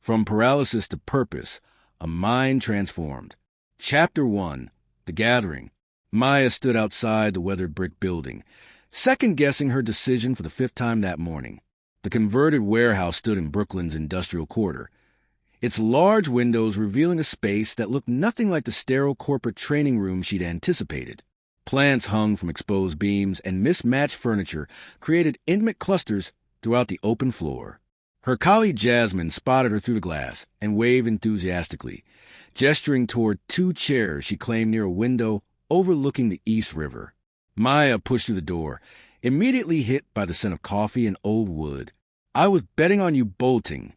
From Paralysis to Purpose, a Mind Transformed. Chapter 1, The Gathering. Maya stood outside the weathered brick building, second-guessing her decision for the fifth time that morning. The converted warehouse stood in Brooklyn's industrial quarter, its large windows revealing a space that looked nothing like the sterile corporate training room she'd anticipated. Plants hung from exposed beams, and mismatched furniture created intimate clusters throughout the open floor. Her colleague Jasmine spotted her through the glass and waved enthusiastically, gesturing toward two chairs she claimed near a window overlooking the East River. Maya pushed through the door, immediately hit by the scent of coffee and old wood. "I was betting on you bolting,"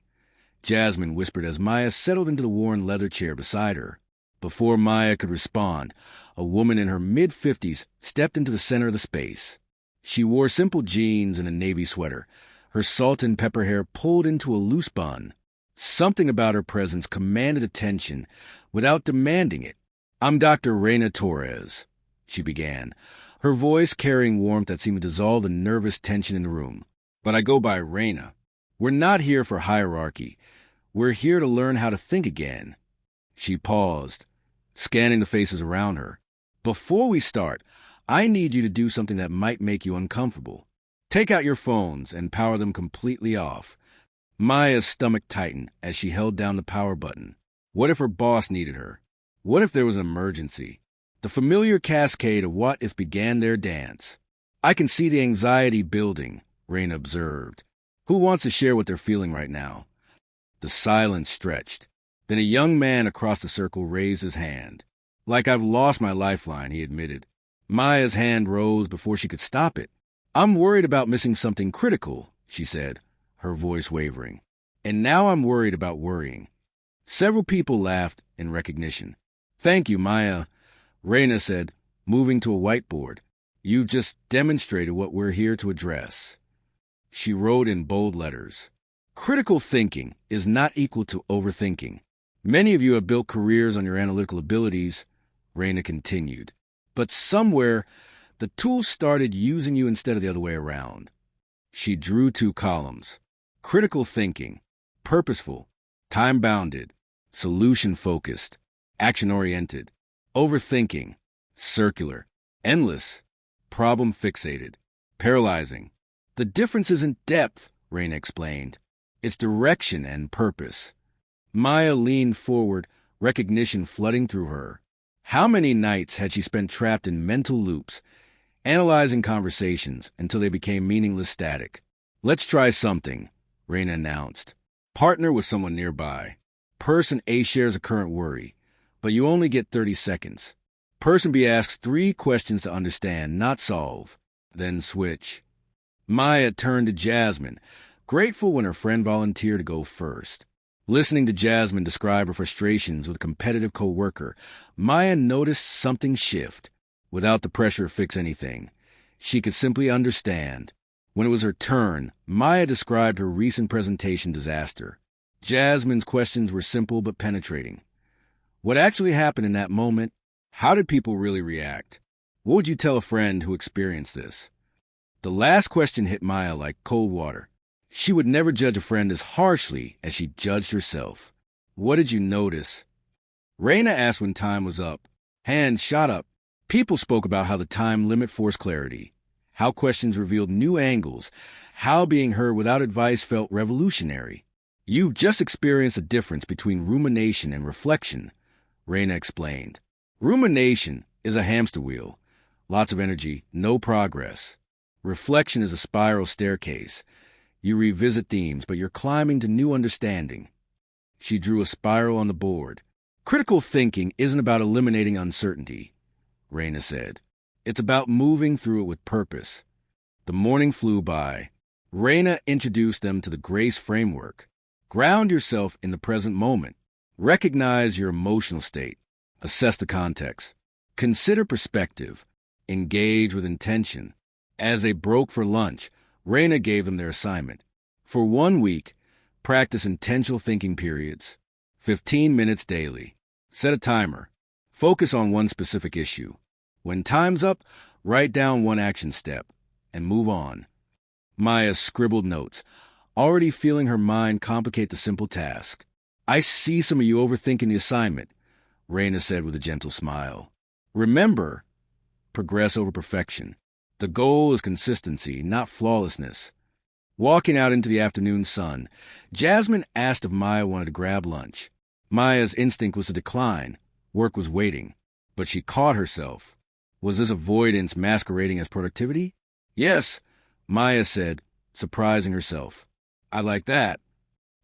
Jasmine whispered as Maya settled into the worn leather chair beside her. Before Maya could respond, a woman in her mid-50s stepped into the center of the space. She wore simple jeans and a navy sweater, her salt and pepper hair pulled into a loose bun. Something about her presence commanded attention without demanding it. "I'm Dr. Reyna Torres," she began, her voice carrying warmth that seemed to dissolve the nervous tension in the room. "But I go by Reyna. We're not here for hierarchy. We're here to learn how to think again." She paused, scanning the faces around her. "Before we start, I need you to do something that might make you uncomfortable. Take out your phones and power them completely off." Maya's stomach tightened as she held down the power button. What if her boss needed her? What if there was an emergency? The familiar cascade of what-if began their dance. "I can see the anxiety building," Reyna observed. "Who wants to share what they're feeling right now?" The silence stretched. Then a young man across the circle raised his hand. "Like I've lost my lifeline," he admitted. Maya's hand rose before she could stop it. "I'm worried about missing something critical," she said, her voice wavering. "And now I'm worried about worrying." Several people laughed in recognition. "Thank you, Maya," Reyna said, moving to a whiteboard. "You've just demonstrated what we're here to address." She wrote in bold letters, "Critical thinking is not equal to overthinking. Many of you have built careers on your analytical abilities," Reyna continued. "But somewhere, the tools started using you instead of the other way around." She drew two columns. Critical thinking, purposeful, time-bounded, solution-focused, action-oriented. Overthinking, circular, endless, problem-fixated, paralyzing. "The difference isn't depth," Reyna explained. "It's direction and purpose." Maya leaned forward, recognition flooding through her. How many nights had she spent trapped in mental loops, analyzing conversations until they became meaningless static? "Let's try something," Reyna announced. "Partner with someone nearby. Person A shares a current worry, but you only get 30 seconds. Person B asks 3 questions to understand, not solve. Then switch." Maya turned to Jasmine, grateful when her friend volunteered to go first. Listening to Jasmine describe her frustrations with a competitive coworker, Maya noticed something shift. Without the pressure to fix anything, she could simply understand. When it was her turn, Maya described her recent presentation disaster. Jasmine's questions were simple but penetrating. What actually happened in that moment? How did people really react? What would you tell a friend who experienced this? The last question hit Maya like cold water. She would never judge a friend as harshly as she judged herself. "What did you notice?" Reyna asked when time was up. Hands shot up. People spoke about how the time limit forced clarity, how questions revealed new angles, how being heard without advice felt revolutionary. "You've just experienced a difference between rumination and reflection," Reyna explained. "Rumination is a hamster wheel. Lots of energy, no progress. Reflection is a spiral staircase. You revisit themes, but you're climbing to new understanding." She drew a spiral on the board. "Critical thinking isn't about eliminating uncertainty," Reyna said. "It's about moving through it with purpose." The morning flew by. Reyna introduced them to the GRACE framework. Ground yourself in the present moment. Recognize your emotional state. Assess the context. Consider perspective. Engage with intention. As they broke for lunch, Reyna gave them their assignment. For 1 week, practice intentional thinking periods. 15 minutes daily. Set a timer. Focus on one specific issue. When time's up, write down one action step and move on. Maya scribbled notes, already feeling her mind complicate the simple task. I see some of you overthinking the assignment, Reyna said with a gentle smile. Remember, progress over perfection. The goal is consistency, not flawlessness. Walking out into the afternoon sun, Jasmine asked if Maya wanted to grab lunch. Maya's instinct was to decline. Work was waiting. But she caught herself. Was this avoidance masquerading as productivity? Yes, Maya said, surprising herself. I like that.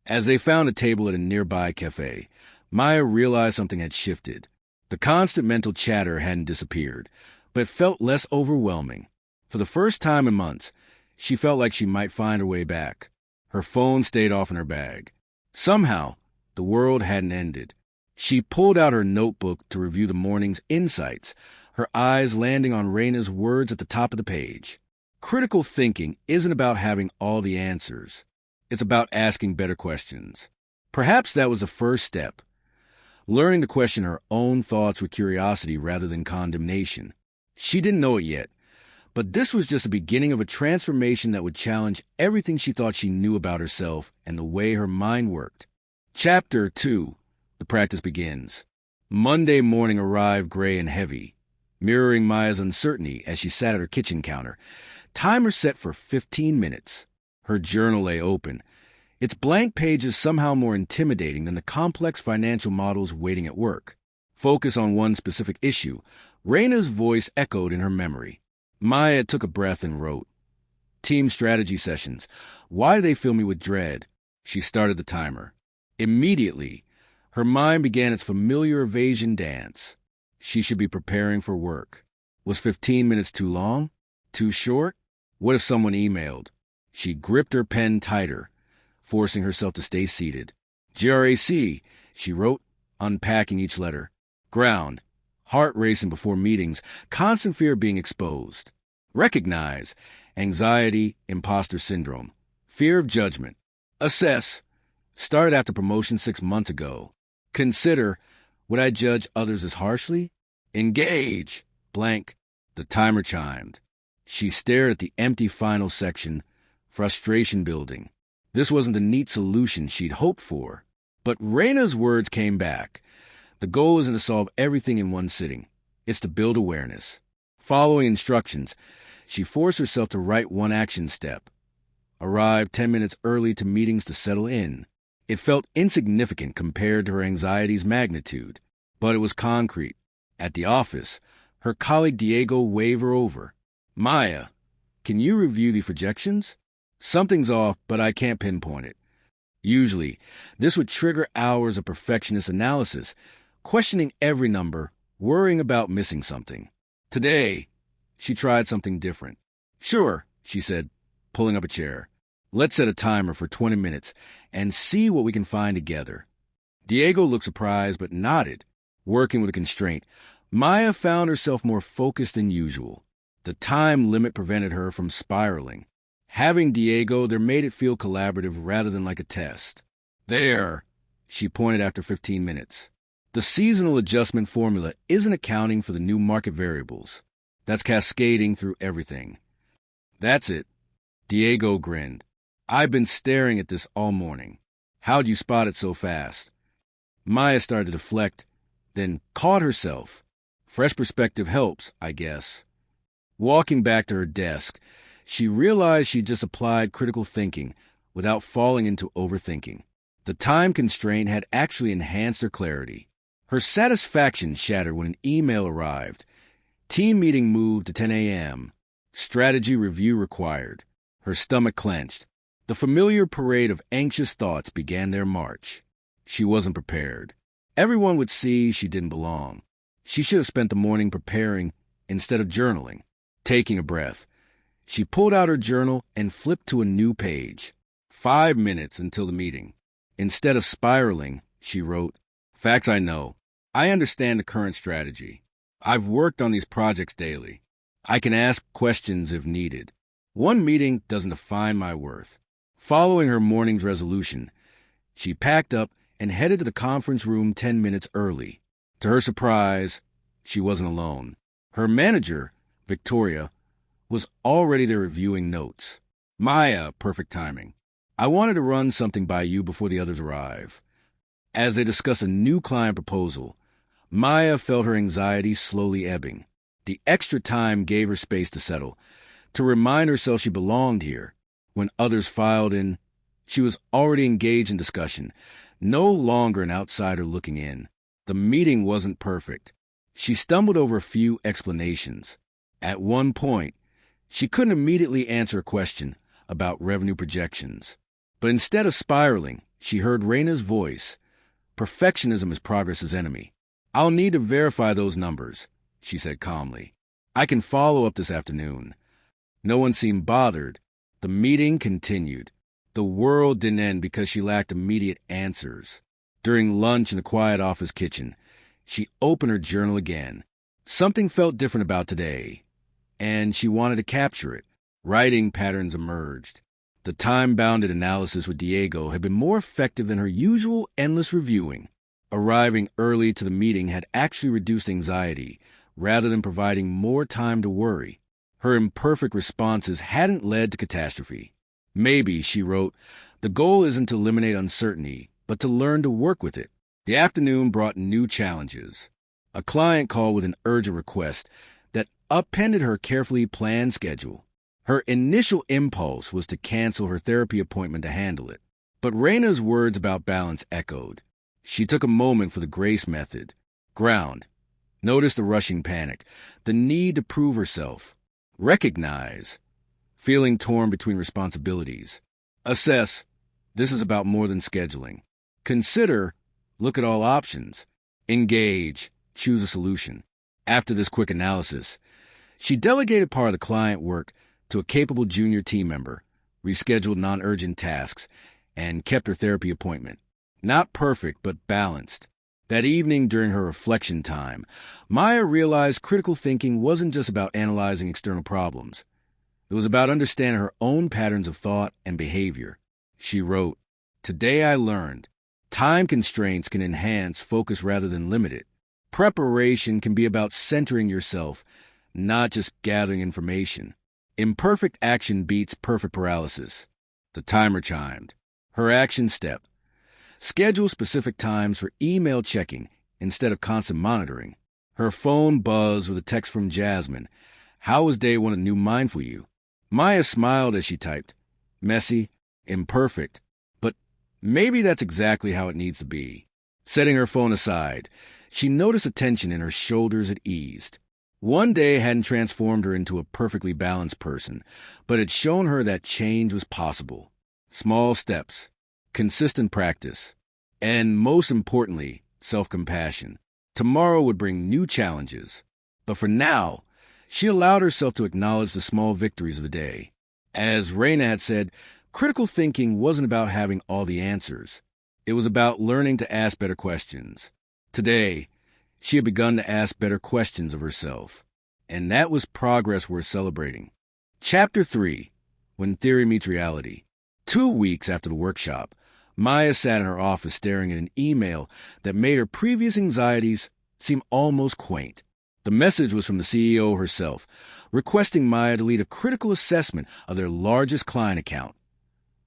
As they found a table at a nearby cafe, Maya realized something had shifted. The constant mental chatter hadn't disappeared, but it felt less overwhelming. For the first time in months, she felt like she might find her way back. Her phone stayed off in her bag. Somehow, the world hadn't ended. She pulled out her notebook to review the morning's insights, her eyes landing on Reyna's words at the top of the page. Critical thinking isn't about having all the answers. It's about asking better questions. Perhaps that was the first step, learning to question her own thoughts with curiosity rather than condemnation. She didn't know it yet, but this was just the beginning of a transformation that would challenge everything she thought she knew about herself and the way her mind worked. Chapter 2. The practice begins. Monday morning arrived gray and heavy, mirroring Maya's uncertainty as she sat at her kitchen counter. Timer set for 15 minutes. Her journal lay open, its blank pages somehow more intimidating than the complex financial models waiting at work. Focus on one specific issue. Reyna's voice echoed in her memory. Maya took a breath and wrote, Team strategy sessions. Why do they fill me with dread? She started the timer. Immediately, her mind began its familiar evasion dance. She should be preparing for work. Was 15 minutes too long? Too short? What if someone emailed? She gripped her pen tighter, forcing herself to stay seated. GRAC, she wrote, unpacking each letter. Ground. Heart racing before meetings, constant fear of being exposed. Recognize. Anxiety, imposter syndrome. Fear of judgment. Assess. Started after promotion 6 months ago. Consider. Would I judge others as harshly? Engage. Blank. The timer chimed. She stared at the empty final section, frustration building. This wasn't the neat solution she'd hoped for. But Reyna's words came back. The goal isn't to solve everything in one sitting. It's to build awareness. Following instructions, she forced herself to write one action step. Arrived 10 minutes early to meetings to settle in. It felt insignificant compared to her anxiety's magnitude, but it was concrete. At the office, her colleague Diego waved her over. Maya, can you review the projections? Something's off, but I can't pinpoint it. Usually, this would trigger hours of perfectionist analysis, questioning every number, worrying about missing something. Today, she tried something different. Sure, she said, pulling up a chair. Let's set a timer for 20 minutes and see what we can find together. Diego looked surprised but nodded. Working with a constraint, Maya found herself more focused than usual. The time limit prevented her from spiraling. Having Diego there made it feel collaborative rather than like a test. There, she pointed after 15 minutes. The seasonal adjustment formula isn't accounting for the new market variables. That's cascading through everything. That's it. Diego grinned. I've been staring at this all morning. How'd you spot it so fast? Maya started to deflect, then caught herself. Fresh perspective helps, I guess. Walking back to her desk, she realized she'd just applied critical thinking without falling into overthinking. The time constraint had actually enhanced her clarity. Her satisfaction shattered when an email arrived. Team meeting moved to 10 a.m. Strategy review required. Her stomach clenched. The familiar parade of anxious thoughts began their march. She wasn't prepared. Everyone would see she didn't belong. She should have spent the morning preparing instead of journaling. Taking a breath, she pulled out her journal and flipped to a new page. 5 minutes until the meeting. Instead of spiraling, she wrote, Facts I know. I understand the current strategy. I've worked on these projects daily. I can ask questions if needed. One meeting doesn't define my worth. Following her morning's resolution, she packed up and headed to the conference room 10 minutes early. To her surprise, she wasn't alone. Her manager, Victoria, was already there reviewing notes. Maya, perfect timing. I wanted to run something by you before the others arrive. As they discussed a new client proposal, Maya felt her anxiety slowly ebbing. The extra time gave her space to settle, to remind herself she belonged here. When others filed in, she was already engaged in discussion, no longer an outsider looking in. The meeting wasn't perfect. She stumbled over a few explanations. At one point, she couldn't immediately answer a question about revenue projections. But instead of spiraling, she heard Reyna's voice. Perfectionism is progress's enemy. I'll need to verify those numbers, she said calmly. I can follow up this afternoon. No one seemed bothered. The meeting continued. The world didn't end because she lacked immediate answers. During lunch in the quiet office kitchen, she opened her journal again. Something felt different about today, and she wanted to capture it. Writing patterns emerged. The time-bounded analysis with Diego had been more effective than her usual endless reviewing. Arriving early to the meeting had actually reduced anxiety, rather than providing more time to worry. Her imperfect responses hadn't led to catastrophe. Maybe, she wrote, the goal isn't to eliminate uncertainty, but to learn to work with it. The afternoon brought new challenges. A client called with an urgent request that upended her carefully planned schedule. Her initial impulse was to cancel her therapy appointment to handle it. But Reyna's words about balance echoed. She took a moment for the grace method. Ground. Notice the rushing panic, the need to prove herself. Recognize. Feeling torn between responsibilities. Assess. This is about more than scheduling. Consider. Look at all options. Engage. Choose a solution. After this quick analysis, she delegated part of the client work to a capable junior team member, rescheduled non-urgent tasks, and kept her therapy appointment. Not perfect, but balanced. That evening during her reflection time, Maya realized critical thinking wasn't just about analyzing external problems. It was about understanding her own patterns of thought and behavior. She wrote, "Today I learned, time constraints can enhance focus rather than limit it. Preparation can be about centering yourself, not just gathering information. Imperfect action beats perfect paralysis." The timer chimed. Her action step. Schedule specific times for email checking instead of constant monitoring. Her phone buzzed with a text from Jasmine. How was day one of New Mind for you? Maya smiled as she typed. Messy, imperfect, but maybe that's exactly how it needs to be. Setting her phone aside, she noticed a tension in her shoulders had eased. One day hadn't transformed her into a perfectly balanced person, but had shown her that change was possible. Small steps, consistent practice, and most importantly, self-compassion. Tomorrow would bring new challenges. But for now, she allowed herself to acknowledge the small victories of the day. As Reyna had said, critical thinking wasn't about having all the answers. It was about learning to ask better questions. Today, she had begun to ask better questions of herself. And that was progress worth celebrating. Chapter 3. When Theory Meets Reality. 2 weeks after the workshop, Maya sat in her office staring at an email that made her previous anxieties seem almost quaint. The message was from the CEO herself, requesting Maya to lead a critical assessment of their largest client account,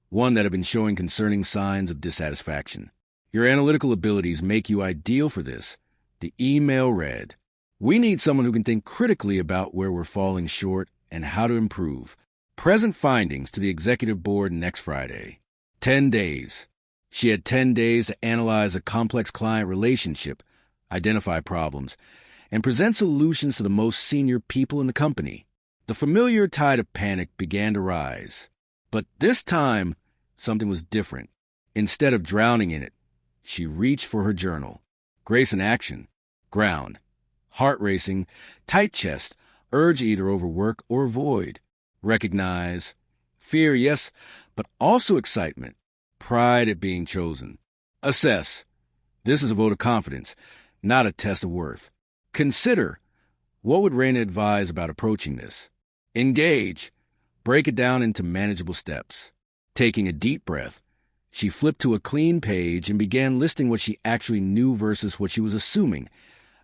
one that had been showing concerning signs of dissatisfaction. Your analytical abilities make you ideal for this. The email read, "We need someone who can think critically about where we're falling short and how to improve. Present findings to the executive board next Friday. 10 days. She had 10 days to analyze a complex client relationship, identify problems, and present solutions to the most senior people in the company. The familiar tide of panic began to rise. But this time, something was different. Instead of drowning in it, she reached for her journal. Grace in action. Ground. Heart racing. Tight chest. Urge either overwork or avoid. Recognize. Fear, yes, but also excitement. Pride at being chosen. Assess. This is a vote of confidence, not a test of worth. Consider. What would Reyna advise about approaching this? Engage. Break it down into manageable steps. Taking a deep breath, she flipped to a clean page and began listing what she actually knew versus what she was assuming,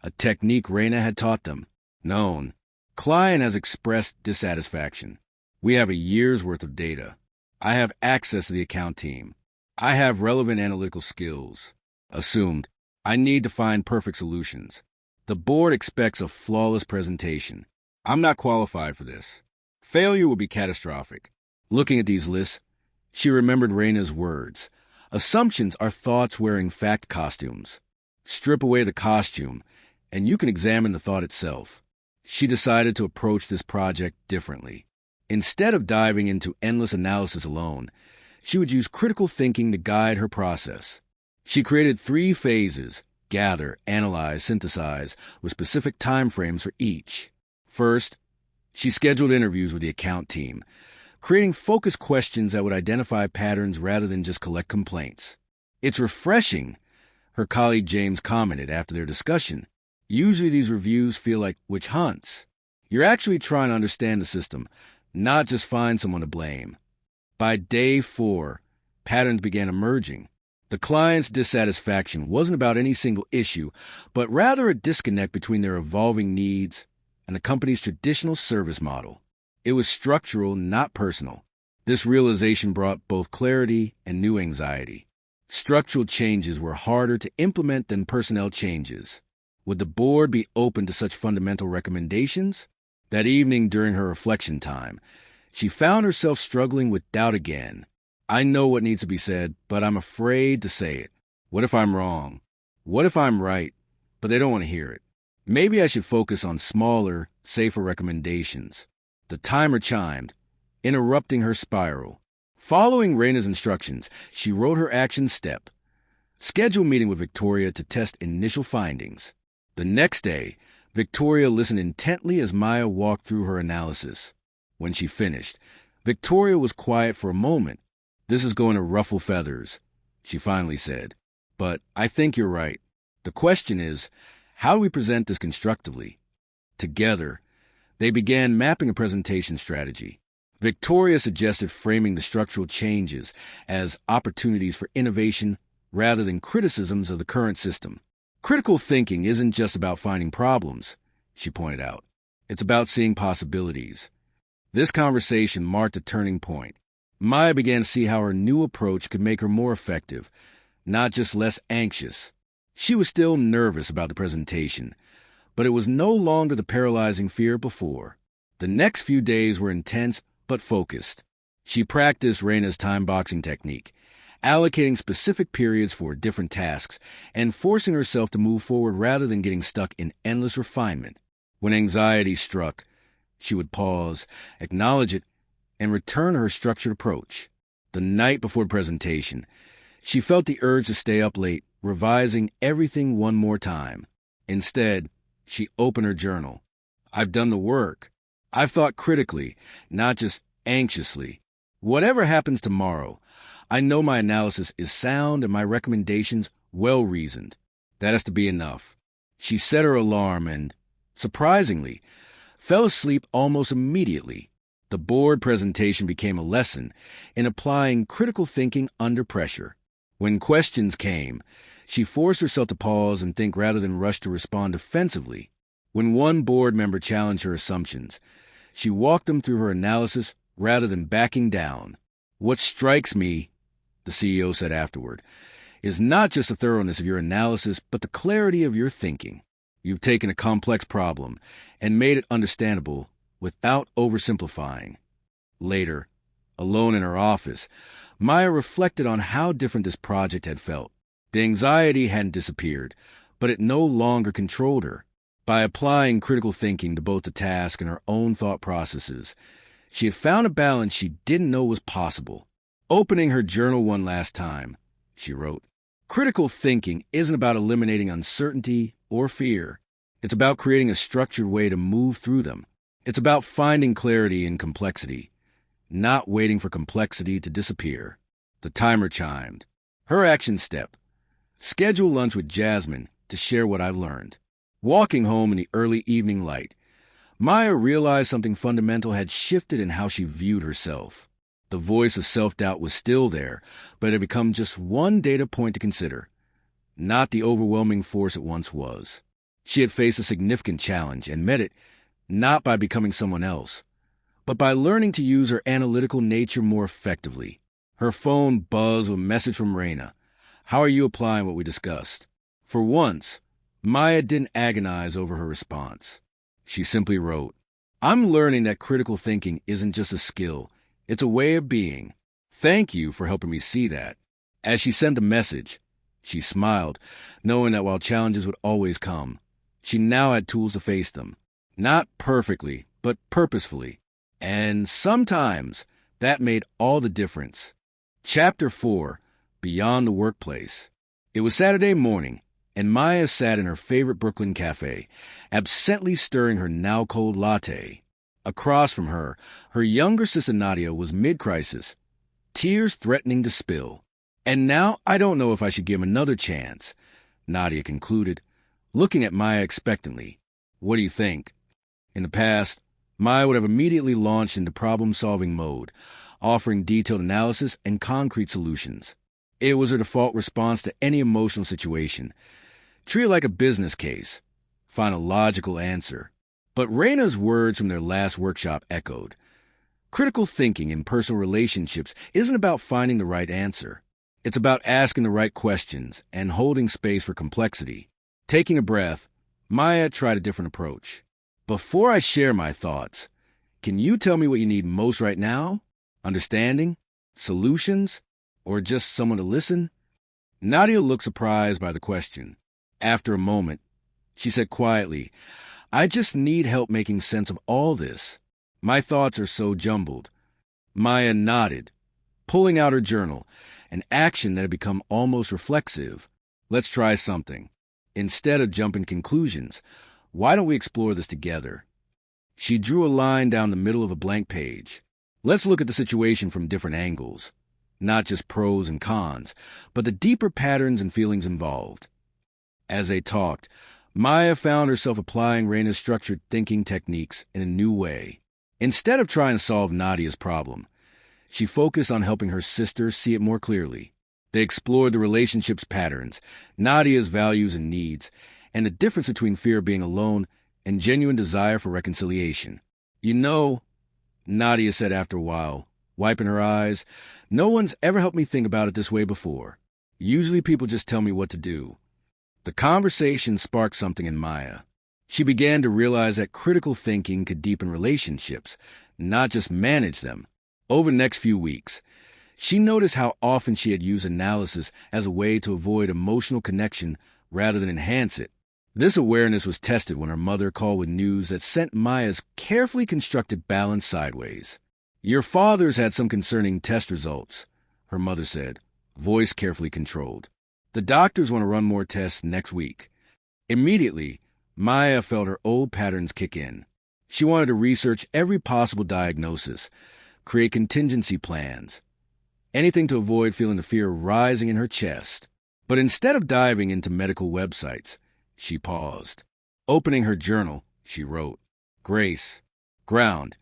a technique Reyna had taught them. Known. Client has expressed dissatisfaction. We have a year's worth of data. I have access to the account team. I have relevant analytical skills. Assumed, I need to find perfect solutions. The board expects a flawless presentation. I'm not qualified for this. Failure would be catastrophic. Looking at these lists, she remembered Reyna's words. Assumptions are thoughts wearing fact costumes. Strip away the costume, and you can examine the thought itself. She decided to approach this project differently. Instead of diving into endless analysis alone, she would use critical thinking to guide her process. She created 3 phases: gather, analyze, synthesize, with specific time frames for each. First, she scheduled interviews with the account team, creating focused questions that would identify patterns rather than just collect complaints. It's refreshing, her colleague James commented after their discussion. Usually these reviews feel like witch hunts. You're actually trying to understand the system, not just find someone to blame. By day 4, patterns began emerging. The client's dissatisfaction wasn't about any single issue, but rather a disconnect between their evolving needs and the company's traditional service model. It was structural, not personal. This realization brought both clarity and new anxiety. Structural changes were harder to implement than personnel changes. Would the board be open to such fundamental recommendations? That evening during her reflection time, she found herself struggling with doubt again. I know what needs to be said, but I'm afraid to say it. What if I'm wrong? What if I'm right, but they don't want to hear it? Maybe I should focus on smaller, safer recommendations. The timer chimed, interrupting her spiral. Following Reyna's instructions, she wrote her action step. Schedule meeting with Victoria to test initial findings. The next day, Victoria listened intently as Maya walked through her analysis. When she finished, Victoria was quiet for a moment. This is going to ruffle feathers, she finally said. But I think you're right. The question is, how do we present this constructively? Together, they began mapping a presentation strategy. Victoria suggested framing the structural changes as opportunities for innovation rather than criticisms of the current system. Critical thinking isn't just about finding problems, she pointed out. It's about seeing possibilities. This conversation marked a turning point. Maya began to see how her new approach could make her more effective, not just less anxious. She was still nervous about the presentation, but it was no longer the paralyzing fear before. The next few days were intense but focused. She practiced Reyna's time-boxing technique, allocating specific periods for different tasks and forcing herself to move forward rather than getting stuck in endless refinement. When anxiety struck, she would pause, acknowledge it, and return to her structured approach. The night before presentation, she felt the urge to stay up late, revising everything one more time. Instead, she opened her journal. I've done the work. I've thought critically, not just anxiously. Whatever happens tomorrow, I know my analysis is sound and my recommendations well-reasoned. That has to be enough. She set her alarm and, surprisingly, fell asleep almost immediately. The board presentation became a lesson in applying critical thinking under pressure. When questions came, she forced herself to pause and think rather than rush to respond defensively. When one board member challenged her assumptions, she walked them through her analysis rather than backing down. What strikes me, the CEO said afterward, is not just the thoroughness of your analysis, but the clarity of your thinking. You've taken a complex problem and made it understandable without oversimplifying. Later, alone in her office, Maya reflected on how different this project had felt. The anxiety hadn't disappeared, but it no longer controlled her. By applying critical thinking to both the task and her own thought processes, she had found a balance she didn't know was possible. Opening her journal one last time, she wrote, "Critical thinking isn't about eliminating uncertainty or fear. It's about creating a structured way to move through them. It's about finding clarity in complexity, not waiting for complexity to disappear." The timer chimed. Her action step: schedule lunch with Jasmine to share what I've learned. Walking home in the early evening light, Maya realized something fundamental had shifted in how she viewed herself. The voice of self-doubt was still there, but it had become just one data point to consider, not the overwhelming force it once was. She had faced a significant challenge and met it not by becoming someone else, but by learning to use her analytical nature more effectively. Her phone buzzed with a message from Reyna. How are you applying what we discussed? For once, Maya didn't agonize over her response. She simply wrote, I'm learning that critical thinking isn't just a skill, it's a way of being. Thank you for helping me see that. As she sent the message, she smiled, knowing that while challenges would always come, she now had tools to face them. Not perfectly, but purposefully. And sometimes that made all the difference. Chapter 4, Beyond the Workplace. It was Saturday morning, and Maya sat in her favorite Brooklyn cafe, absently stirring her now-cold latte. Across from her, her younger sister Nadia was mid-crisis, tears threatening to spill. And now I don't know if I should give him another chance, Nadia concluded, looking at Maya expectantly. What do you think? In the past, Maya would have immediately launched into problem-solving mode, offering detailed analysis and concrete solutions. It was her default response to any emotional situation. Treat it like a business case. Find a logical answer. But Reyna's words from their last workshop echoed. Critical thinking in personal relationships isn't about finding the right answer. It's about asking the right questions and holding space for complexity. Taking a breath, Maya tried a different approach. Before I share my thoughts, can you tell me what you need most right now? Understanding? Solutions? Or just someone to listen? Nadia looked surprised by the question. After a moment, she said quietly, I just need help making sense of all this. My thoughts are so jumbled. Maya nodded, pulling out her journal, an action that had become almost reflexive. Let's try something. Instead of jumping conclusions, why don't we explore this together? She drew a line down the middle of a blank page. Let's look at the situation from different angles. Not just pros and cons, but the deeper patterns and feelings involved. As they talked, Maya found herself applying Reyna's structured thinking techniques in a new way. Instead of trying to solve Nadia's problem, she focused on helping her sister see it more clearly. They explored the relationship's patterns, Nadia's values and needs, and the difference between fear of being alone and genuine desire for reconciliation. You know, Nadia said after a while, wiping her eyes, no one's ever helped me think about it this way before. Usually people just tell me what to do. The conversation sparked something in Maya. She began to realize that critical thinking could deepen relationships, not just manage them. Over the next few weeks, she noticed how often she had used analysis as a way to avoid emotional connection rather than enhance it. This awareness was tested when her mother called with news that sent Maya's carefully constructed balance sideways. Your father's had some concerning test results, her mother said, voice carefully controlled. The doctors want to run more tests next week. Immediately, Maya felt her old patterns kick in. She wanted to research every possible diagnosis, create contingency plans, anything to avoid feeling the fear rising in her chest. But instead of diving into medical websites, she paused. Opening her journal, she wrote, Grace, ground,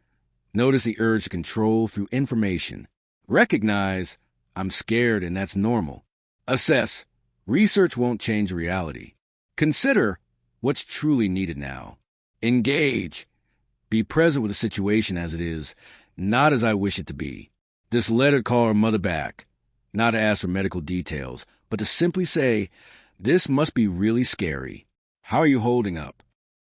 notice the urge to control through information. Recognize, I'm scared and that's normal. Assess, research won't change reality. Consider what's truly needed now. Engage, be present with the situation as it is, not as I wish it to be. This letter called her mother back, not to ask for medical details, but to simply say, this must be really scary. How are you holding up?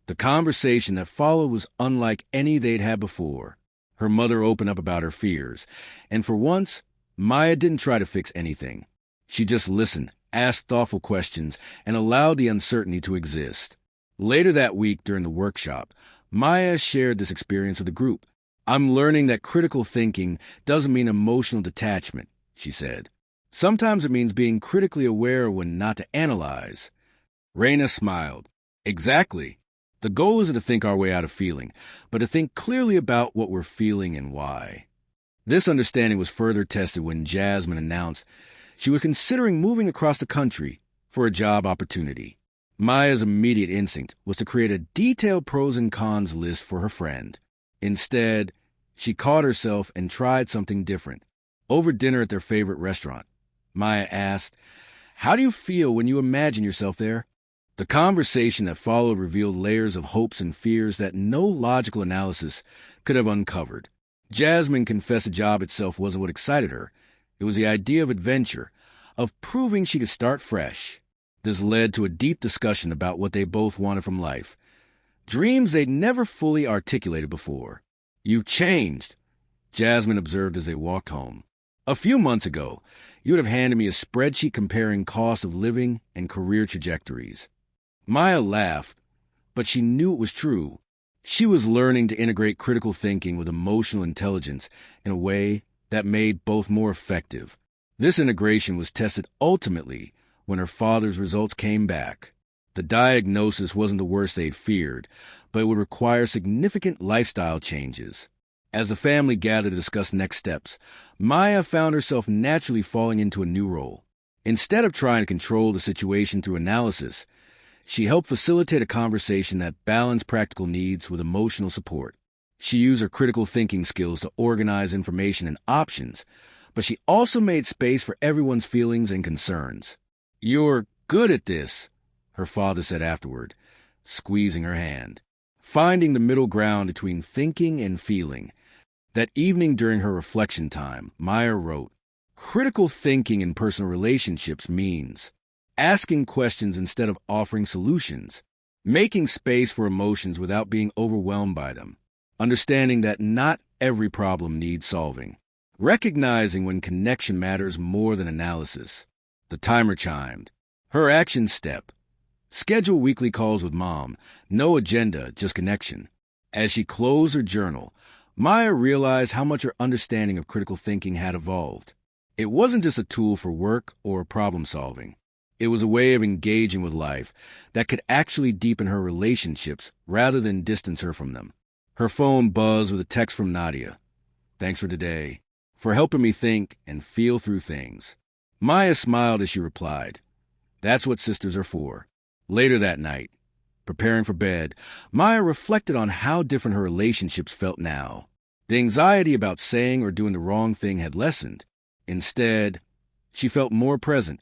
The conversation that followed was unlike any they'd had before. Her mother opened up about her fears, and for once, Maya didn't try to fix anything. She just listened, asked thoughtful questions, and allowed the uncertainty to exist. Later that week during the workshop, Maya shared this experience with the group. I'm learning that critical thinking doesn't mean emotional detachment, she said. Sometimes it means being critically aware when not to analyze. Reyna smiled. Exactly. The goal isn't to think our way out of feeling, but to think clearly about what we're feeling and why. This understanding was further tested when Jasmine announced she was considering moving across the country for a job opportunity. Maya's immediate instinct was to create a detailed pros and cons list for her friend. Instead, she caught herself and tried something different. Over dinner at their favorite restaurant, Maya asked, How do you feel when you imagine yourself there? The conversation that followed revealed layers of hopes and fears that no logical analysis could have uncovered. Jasmine confessed the job itself wasn't what excited her. It was the idea of adventure, of proving she could start fresh. This led to a deep discussion about what they both wanted from life, dreams they'd never fully articulated before. "You've changed," Jasmine observed as they walked home. "A few months ago, you would have handed me a spreadsheet comparing cost of living and career trajectories." Maya laughed, but she knew it was true. She was learning to integrate critical thinking with emotional intelligence in a way that made both more effective. This integration was tested ultimately when her father's results came back. The diagnosis wasn't the worst they'd feared, but it would require significant lifestyle changes. As the family gathered to discuss next steps, Maya found herself naturally falling into a new role. Instead of trying to control the situation through analysis, she helped facilitate a conversation that balanced practical needs with emotional support. She used her critical thinking skills to organize information and options, but she also made space for everyone's feelings and concerns. "You're good at this," her father said afterward, squeezing her hand. Finding the middle ground between thinking and feeling. That evening during her reflection time, Maya wrote, "Critical thinking in personal relationships means asking questions instead of offering solutions, making space for emotions without being overwhelmed by them, understanding that not every problem needs solving, recognizing when connection matters more than analysis." The timer chimed. Her action step: schedule weekly calls with Mom. No agenda, just connection. As she closed her journal, Maya realized how much her understanding of critical thinking had evolved. It wasn't just a tool for work or problem solving. It was a way of engaging with life that could actually deepen her relationships rather than distance her from them. Her phone buzzed with a text from Nadia. "Thanks for today, for helping me think and feel through things." Maya smiled as she replied, "That's what sisters are for." Later that night, preparing for bed, Maya reflected on how different her relationships felt now. The anxiety about saying or doing the wrong thing had lessened. Instead, she felt more present,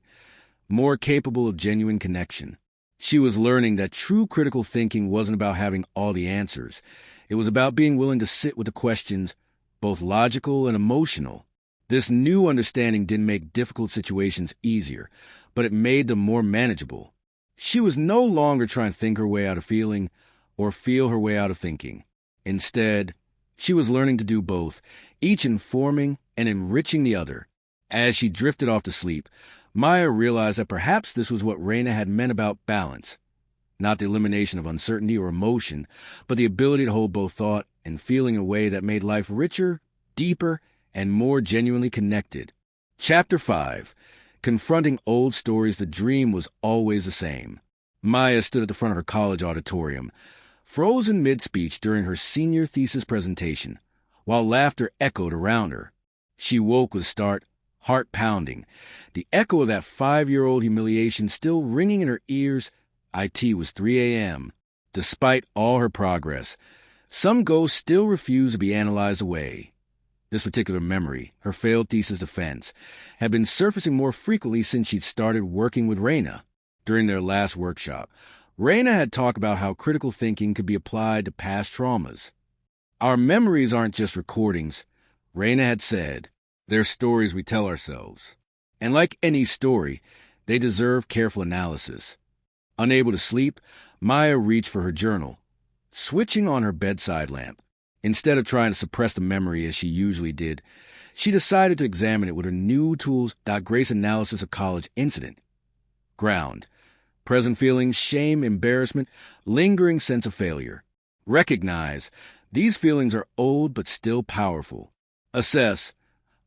more capable of genuine connection. She was learning that true critical thinking wasn't about having all the answers. It was about being willing to sit with the questions, both logical and emotional. This new understanding didn't make difficult situations easier, but it made them more manageable. She was no longer trying to think her way out of feeling or feel her way out of thinking. Instead, she was learning to do both, each informing and enriching the other. As she drifted off to sleep, Maya realized that perhaps this was what Reyna had meant about balance. Not the elimination of uncertainty or emotion, but the ability to hold both thought and feeling in a way that made life richer, deeper, and more genuinely connected. Chapter 5. Confronting old stories, the dream was always the same. Maya stood at the front of her college auditorium, frozen mid-speech during her senior thesis presentation, while laughter echoed around her. She woke with a start, heart pounding, the echo of that 5-year-old humiliation still ringing in her ears. It was 3 a.m. Despite all her progress, some ghosts still refused to be analyzed away. This particular memory, her failed thesis defense, had been surfacing more frequently since she'd started working with Reyna. During their last workshop, Reyna had talked about how critical thinking could be applied to past traumas. "Our memories aren't just recordings," Reyna had said. "They're stories we tell ourselves. And like any story, they deserve careful analysis." Unable to sleep, Maya reached for her journal, switching on her bedside lamp. Instead of trying to suppress the memory as she usually did, she decided to examine it with her new tools. Grace analysis of college incident. Ground. Present feelings, shame, embarrassment, lingering sense of failure. Recognize. These feelings are old but still powerful. Assess.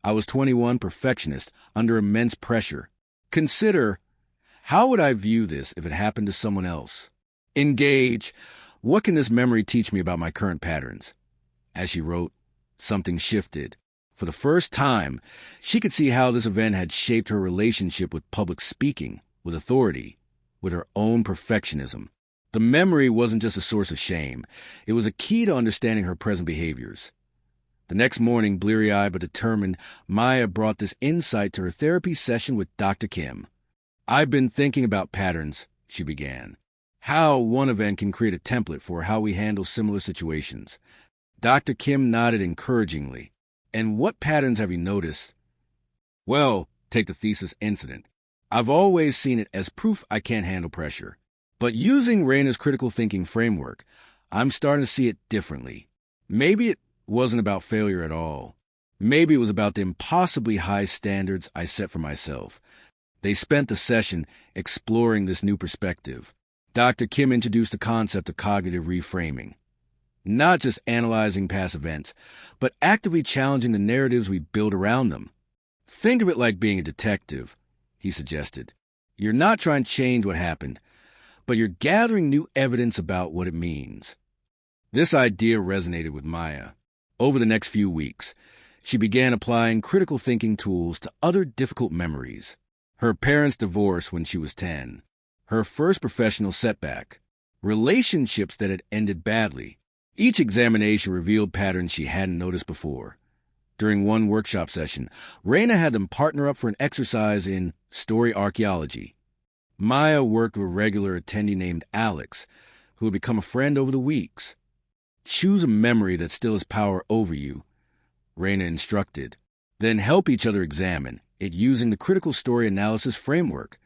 I was 21, perfectionist, under immense pressure. Consider. How would I view this if it happened to someone else? Engage. What can this memory teach me about my current patterns? As she wrote, something shifted. For the first time, she could see how this event had shaped her relationship with public speaking, with authority, with her own perfectionism. The memory wasn't just a source of shame. It was a key to understanding her present behaviors. The next morning, bleary-eyed but determined, Maya brought this insight to her therapy session with Dr. Kim. "I've been thinking about patterns," she began. "How one event can create a template for how we handle similar situations." Dr. Kim nodded encouragingly. "And what patterns have you noticed?" "Well, take the thesis incident. I've always seen it as proof I can't handle pressure. But using Reyna's critical thinking framework, I'm starting to see it differently. Maybe it wasn't about failure at all. Maybe it was about the impossibly high standards I set for myself. They spent the session exploring this new perspective. Dr. Kim introduced the concept of cognitive reframing. Not just analyzing past events, but actively challenging the narratives we build around them. Think of it like being a detective, he suggested. You're not trying to change what happened, but you're gathering new evidence about what it means. This idea resonated with Maya. Over the next few weeks, she began applying critical thinking tools to other difficult memories. Her parents' divorce when she was 10, her first professional setback, relationships that had ended badly. Each examination revealed patterns she hadn't noticed before. During one workshop session, Reyna had them partner up for an exercise in story archaeology. Maya worked with a regular attendee named Alex, who had become a friend over the weeks. Choose a memory that still has power over you, Reyna instructed. Then help each other examine it using the critical story analysis framework.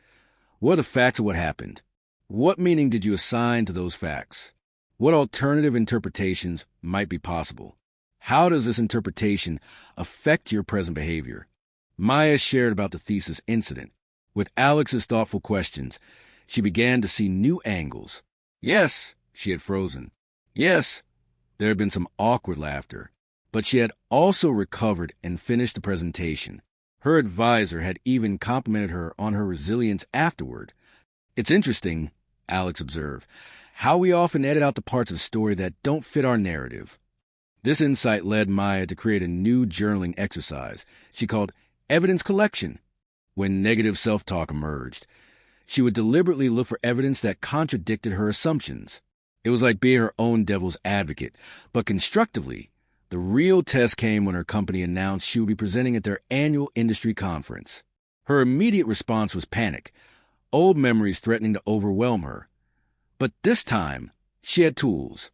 What are the facts of what happened? What meaning did you assign to those facts? What alternative interpretations might be possible? How does this interpretation affect your present behavior? Maya shared about the thesis incident. With Alex's thoughtful questions, she began to see new angles. Yes, she had frozen. Yes, there had been some awkward laughter. But she had also recovered and finished the presentation. Her advisor had even complimented her on her resilience afterward. It's interesting, Alex observed, how we often edit out the parts of the story that don't fit our narrative. This insight led Maya to create a new journaling exercise she called evidence collection. When negative self-talk emerged, she would deliberately look for evidence that contradicted her assumptions. It was like being her own devil's advocate, but constructively. The real test came when her company announced she would be presenting at their annual industry conference. Her immediate response was panic, old memories threatening to overwhelm her. But this time, she had tools.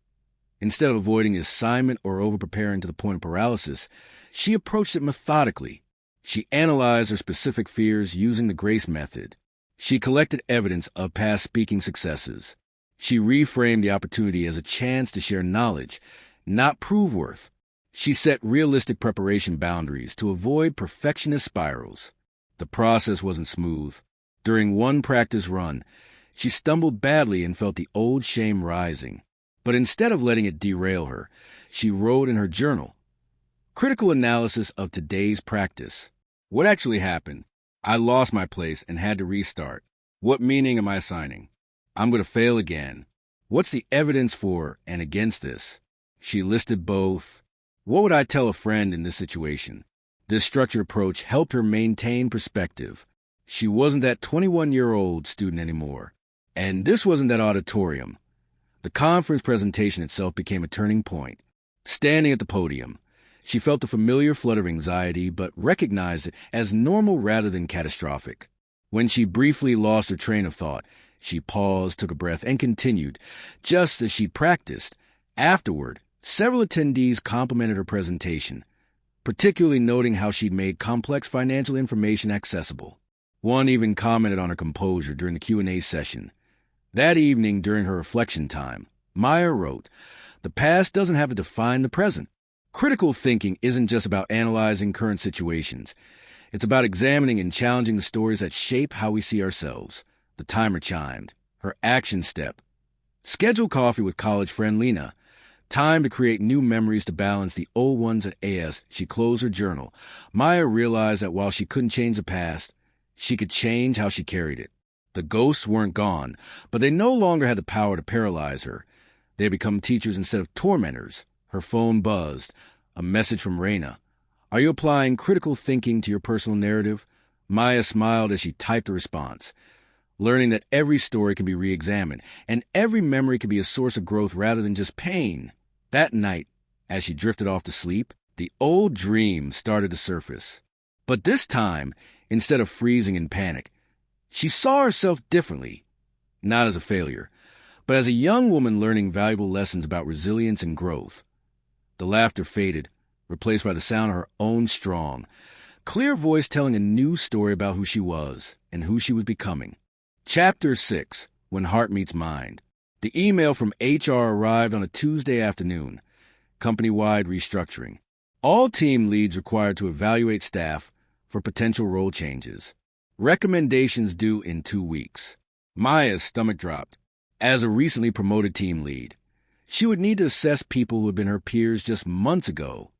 Instead of avoiding the assignment or over-preparing to the point of paralysis, she approached it methodically. She analyzed her specific fears using the GRACE method. She collected evidence of past speaking successes. She reframed the opportunity as a chance to share knowledge, not prove worth. She set realistic preparation boundaries to avoid perfectionist spirals. The process wasn't smooth. During one practice run, she stumbled badly and felt the old shame rising. But instead of letting it derail her, she wrote in her journal, "Critical analysis of today's practice. What actually happened? I lost my place and had to restart. What meaning am I assigning? I'm going to fail again. What's the evidence for and against this?" She listed both. What would I tell a friend in this situation? This structured approach helped her maintain perspective. She wasn't that 21-year-old student anymore. And this wasn't that auditorium. The conference presentation itself became a turning point. Standing at the podium, she felt the familiar flood of anxiety, but recognized it as normal rather than catastrophic. When she briefly lost her train of thought, she paused, took a breath, and continued, just as she practiced. Afterward, several attendees complimented her presentation, particularly noting how she'd made complex financial information accessible. One even commented on her composure during the Q&A session. That evening, during her reflection time, Maya wrote, "The past doesn't have to define the present. Critical thinking isn't just about analyzing current situations. It's about examining and challenging the stories that shape how we see ourselves." The timer chimed. Her action step. Schedule coffee with college friend Lena. Time to create new memories to balance the old ones at AS. She closed her journal. Maya realized that while she couldn't change the past, she could change how she carried it. The ghosts weren't gone, but they no longer had the power to paralyze her. They had become teachers instead of tormentors. Her phone buzzed. A message from Reyna. "Are you applying critical thinking to your personal narrative?" Maya smiled as she typed a response. Learning that every story can be re-examined, and every memory can be a source of growth rather than just pain. That night, as she drifted off to sleep, the old dream started to surface. But this time, instead of freezing in panic, she saw herself differently, not as a failure, but as a young woman learning valuable lessons about resilience and growth. The laughter faded, replaced by the sound of her own strong, clear voice telling a new story about who she was and who she was becoming. Chapter 6, When Heart Meets Mind. The email from HR arrived on a Tuesday afternoon. Company-wide restructuring. All team leads required to evaluate staff for potential role changes. Recommendations due in 2 weeks. Maya's stomach dropped. As a recently promoted team lead, she would need to assess people who had been her peers just months ago,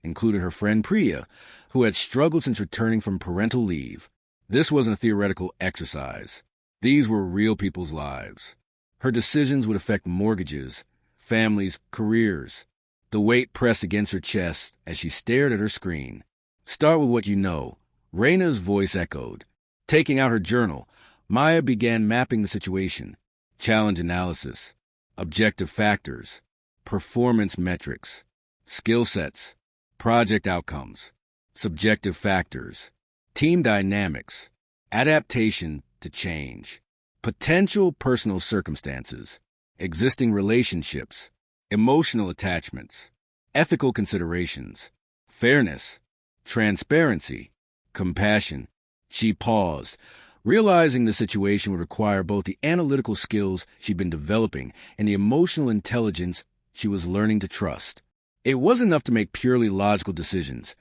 including her friend Priya, who had struggled since returning from parental leave. This wasn't a theoretical exercise. These were real people's lives. Her decisions would affect mortgages, families, careers. The weight pressed against her chest as she stared at her screen. Start with what you know. Reyna's voice echoed. Taking out her journal, Maya began mapping the situation. Challenge analysis, objective factors, performance metrics, skill sets, project outcomes, subjective factors, team dynamics, adaptation to change, potential personal circumstances, existing relationships, emotional attachments, ethical considerations, fairness, transparency, compassion. She paused, realizing the situation would require both the analytical skills she'd been developing and the emotional intelligence she was learning to trust. It wasn't enough to make purely logical decisions.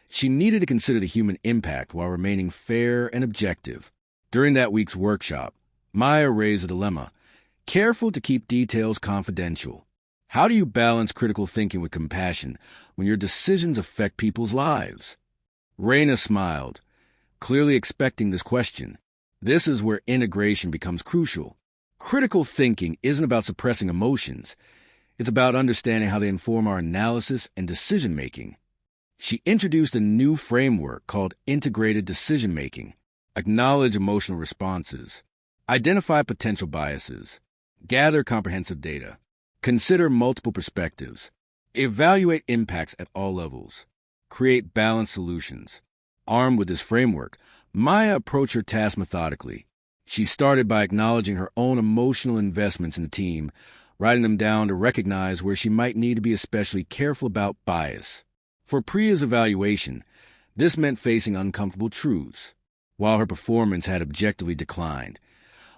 She needed to consider the human impact while remaining fair and objective. During that week's workshop, Maya raised a dilemma, careful to keep details confidential. How do you balance critical thinking with compassion when your decisions affect people's lives? Reyna smiled, clearly expecting this question. This is where integration becomes crucial. Critical thinking isn't about suppressing emotions. It's about understanding how they inform our analysis and decision-making. She introduced a new framework called integrated decision-making. Acknowledge emotional responses. Identify potential biases. Gather comprehensive data. Consider multiple perspectives. Evaluate impacts at all levels. Create balanced solutions. Armed with this framework, Maya approached her task methodically. She started by acknowledging her own emotional investments in the team, writing them down to recognize where she might need to be especially careful about bias. For Priya's evaluation, this meant facing uncomfortable truths. While her performance had objectively declined,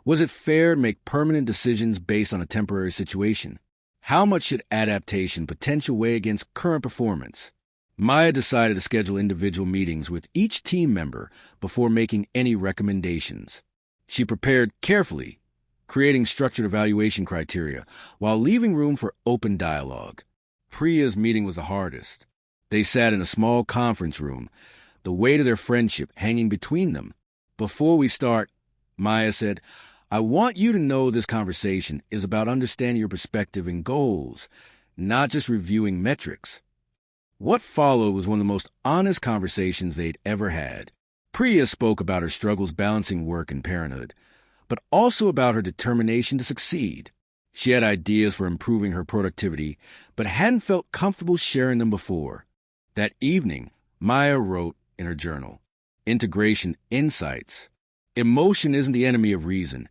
was it fair to make permanent decisions based on a temporary situation? How much should adaptation potential weigh against current performance? Maya decided to schedule individual meetings with each team member before making any recommendations. She prepared carefully, creating structured evaluation criteria while leaving room for open dialogue. Priya's meeting was the hardest. They sat in a small conference room, the weight of their friendship hanging between them. Before we start, Maya said, I want you to know this conversation is about understanding your perspective and goals, not just reviewing metrics. What followed was one of the most honest conversations they'd ever had. Priya spoke about her struggles balancing work and parenthood, but also about her determination to succeed. She had ideas for improving her productivity, but hadn't felt comfortable sharing them before. That evening, Maya wrote in her journal, Integration Insights. Emotion isn't the enemy of reason.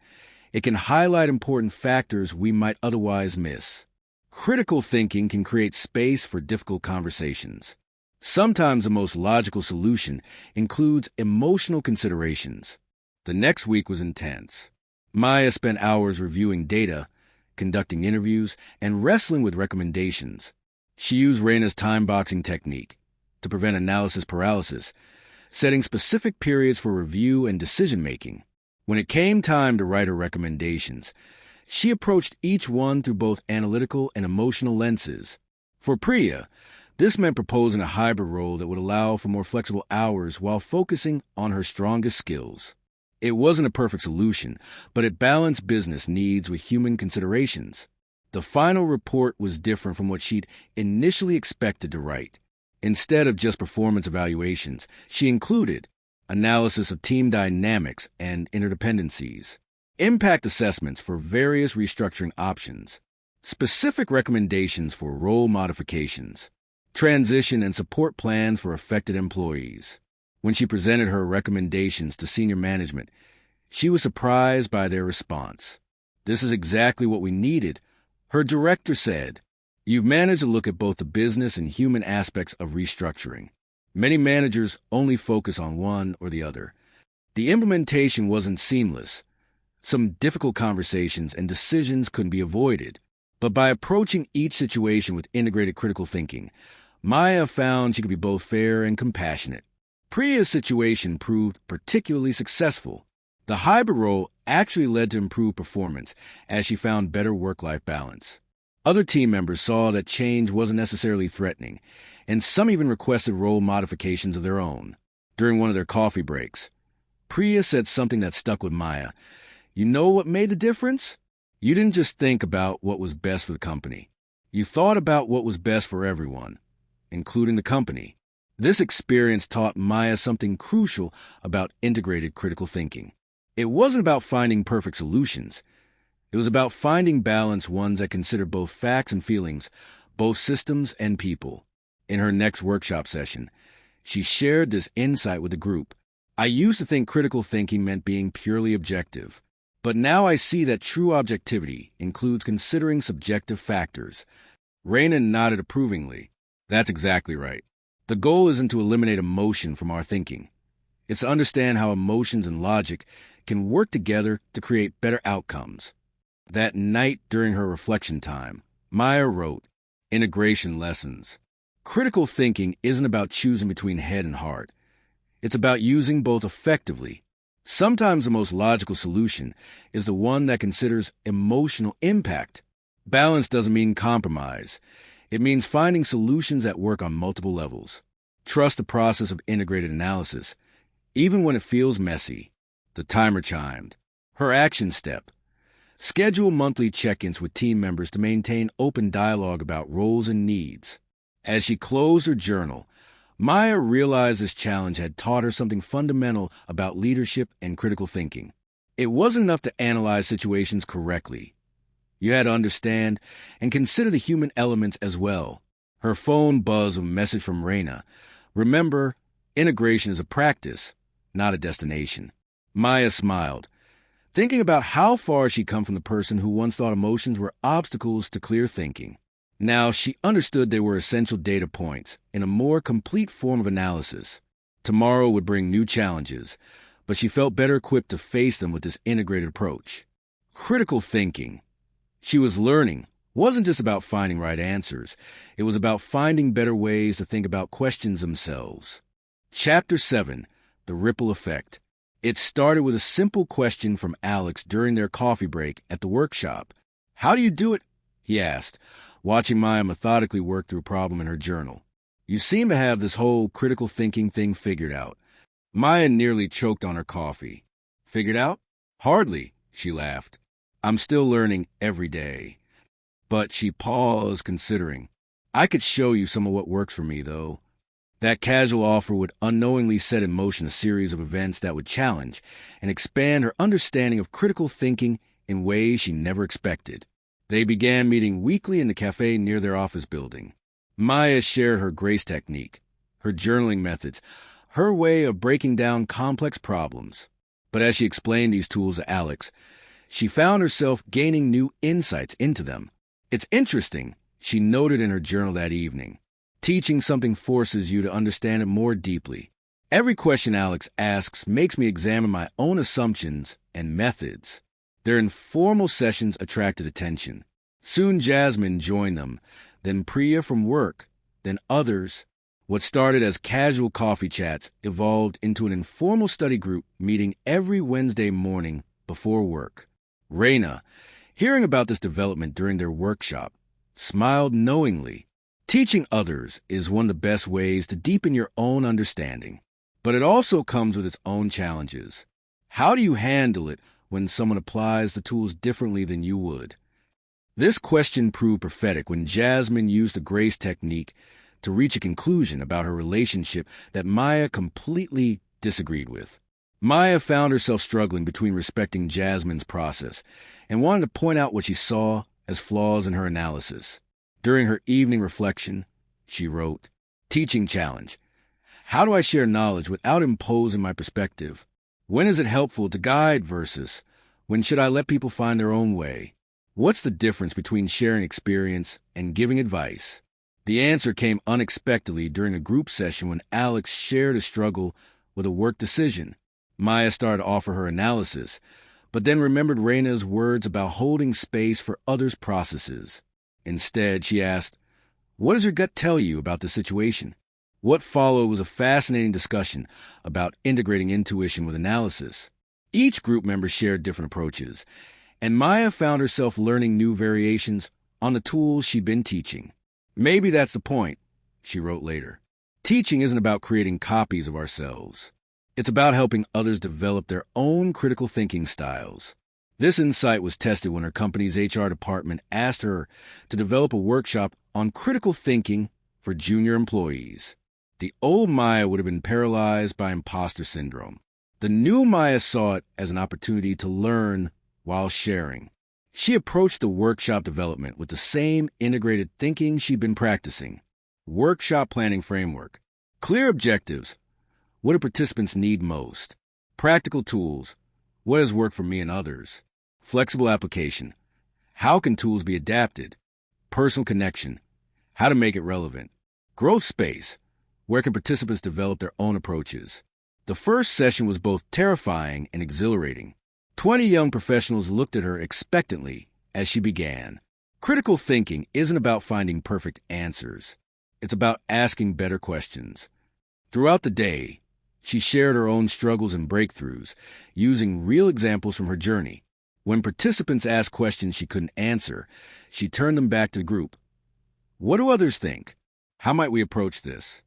It can highlight important factors we might otherwise miss. Critical thinking can create space for difficult conversations. Sometimes the most logical solution includes emotional considerations. The next week was intense. Maya spent hours reviewing data, conducting interviews, and wrestling with recommendations. She used Reyna's time-boxing technique to prevent analysis paralysis, setting specific periods for review and decision-making. When it came time to write her recommendations, she approached each one through both analytical and emotional lenses. For Priya, this meant proposing a hybrid role that would allow for more flexible hours while focusing on her strongest skills. It wasn't a perfect solution, but it balanced business needs with human considerations. The final report was different from what she'd initially expected to write. Instead of just performance evaluations, she included analysis of team dynamics and interdependencies, impact assessments for various restructuring options, specific recommendations for role modifications, transition and support plans for affected employees. When she presented her recommendations to senior management, she was surprised by their response. This is exactly what we needed, her director said. You've managed to look at both the business and human aspects of restructuring. Many managers only focus on one or the other. The implementation wasn't seamless. Some difficult conversations and decisions couldn't be avoided. But by approaching each situation with integrated critical thinking, Maya found she could be both fair and compassionate. Priya's situation proved particularly successful. The hybrid role actually led to improved performance as she found better work-life balance. Other team members saw that change wasn't necessarily threatening, and some even requested role modifications of their own. During one of their coffee breaks, Priya said something that stuck with Maya. "You know what made the difference? You didn't just think about what was best for the company. You thought about what was best for everyone, including the company." This experience taught Maya something crucial about integrated critical thinking. It wasn't about finding perfect solutions. It was about finding balanced ones that consider both facts and feelings, both systems and people. In her next workshop session, she shared this insight with the group. "I used to think critical thinking meant being purely objective, but now I see that true objectivity includes considering subjective factors." Reyna nodded approvingly. "That's exactly right. The goal isn't to eliminate emotion from our thinking. It's to understand how emotions and logic can work together to create better outcomes." That night during her reflection time, Maya wrote, "Integration lessons. Critical thinking isn't about choosing between head and heart. It's about using both effectively. Sometimes the most logical solution is the one that considers emotional impact. Balance doesn't mean compromise. It means finding solutions that work on multiple levels. Trust the process of integrated analysis, even when it feels messy." The timer chimed. Her action step: schedule monthly check-ins with team members to maintain open dialogue about roles and needs. As she closed her journal, Maya realized this challenge had taught her something fundamental about leadership and critical thinking. It wasn't enough to analyze situations correctly. You had to understand and consider the human elements as well. Her phone buzzed with a message from Reyna. "Remember, integration is a practice, not a destination." Maya smiled, thinking about how far she'd come from the person who once thought emotions were obstacles to clear thinking. Now she understood they were essential data points in a more complete form of analysis. Tomorrow would bring new challenges, but she felt better equipped to face them with this integrated approach. Critical thinking, she was learning, wasn't just about finding right answers. It was about finding better ways to think about questions themselves. Chapter 7, The Ripple Effect. It started with a simple question from Alex during their coffee break at the workshop. "How do you do it?" he asked, watching Maya methodically work through a problem in her journal. "You seem to have this whole critical thinking thing figured out." Maya nearly choked on her coffee. "Figured out? Hardly," she laughed. "I'm still learning every day." But she paused, considering. "I could show you some of what works for me, though." That casual offer would unknowingly set in motion a series of events that would challenge and expand her understanding of critical thinking in ways she never expected. They began meeting weekly in the cafe near their office building. Maya shared her grace technique, her journaling methods, her way of breaking down complex problems. But as she explained these tools to Alex, she found herself gaining new insights into them. "It's interesting," she noted in her journal that evening. "Teaching something forces you to understand it more deeply. Every question Alex asks makes me examine my own assumptions and methods." Their informal sessions attracted attention. Soon Jasmine joined them, then Priya from work, then others. What started as casual coffee chats evolved into an informal study group meeting every Wednesday morning before work. Reyna, hearing about this development during their workshop, smiled knowingly. Teaching others is one of the best ways to deepen your own understanding, but it also comes with its own challenges. How do you handle it when someone applies the tools differently than you would? This question proved prophetic when Jasmine used the grace technique to reach a conclusion about her relationship that Maya completely disagreed with. Maya found herself struggling between respecting Jasmine's process and wanting to point out what she saw as flaws in her analysis. During her evening reflection, she wrote, "Teaching challenge. How do I share knowledge without imposing my perspective? When is it helpful to guide versus when should I let people find their own way? What's the difference between sharing experience and giving advice?" The answer came unexpectedly during a group session when Alex shared a struggle with a work decision. Maya started to offer her analysis, but then remembered Reyna's words about holding space for others' processes. Instead, she asked, "What does your gut tell you about the situation?" What followed was a fascinating discussion about integrating intuition with analysis. Each group member shared different approaches, and Maya found herself learning new variations on the tools she'd been teaching. "Maybe that's the point," she wrote later. "Teaching isn't about creating copies of ourselves. It's about helping others develop their own critical thinking styles." This insight was tested when her company's HR department asked her to develop a workshop on critical thinking for junior employees. The old Maya would have been paralyzed by imposter syndrome. The new Maya saw it as an opportunity to learn while sharing. She approached the workshop development with the same integrated thinking she'd been practicing. Workshop planning framework. Clear objectives. What do participants need most? Practical tools. What has worked for me and others? Flexible application. How can tools be adapted? Personal connection. How to make it relevant. Growth space. Where can participants develop their own approaches? The first session was both terrifying and exhilarating. 20 young professionals looked at her expectantly as she began. Critical thinking isn't about finding perfect answers. It's about asking better questions. Throughout the day, she shared her own struggles and breakthroughs, using real examples from her journey. When participants asked questions she couldn't answer, she turned them back to the group. "What do others think? How might we approach this?"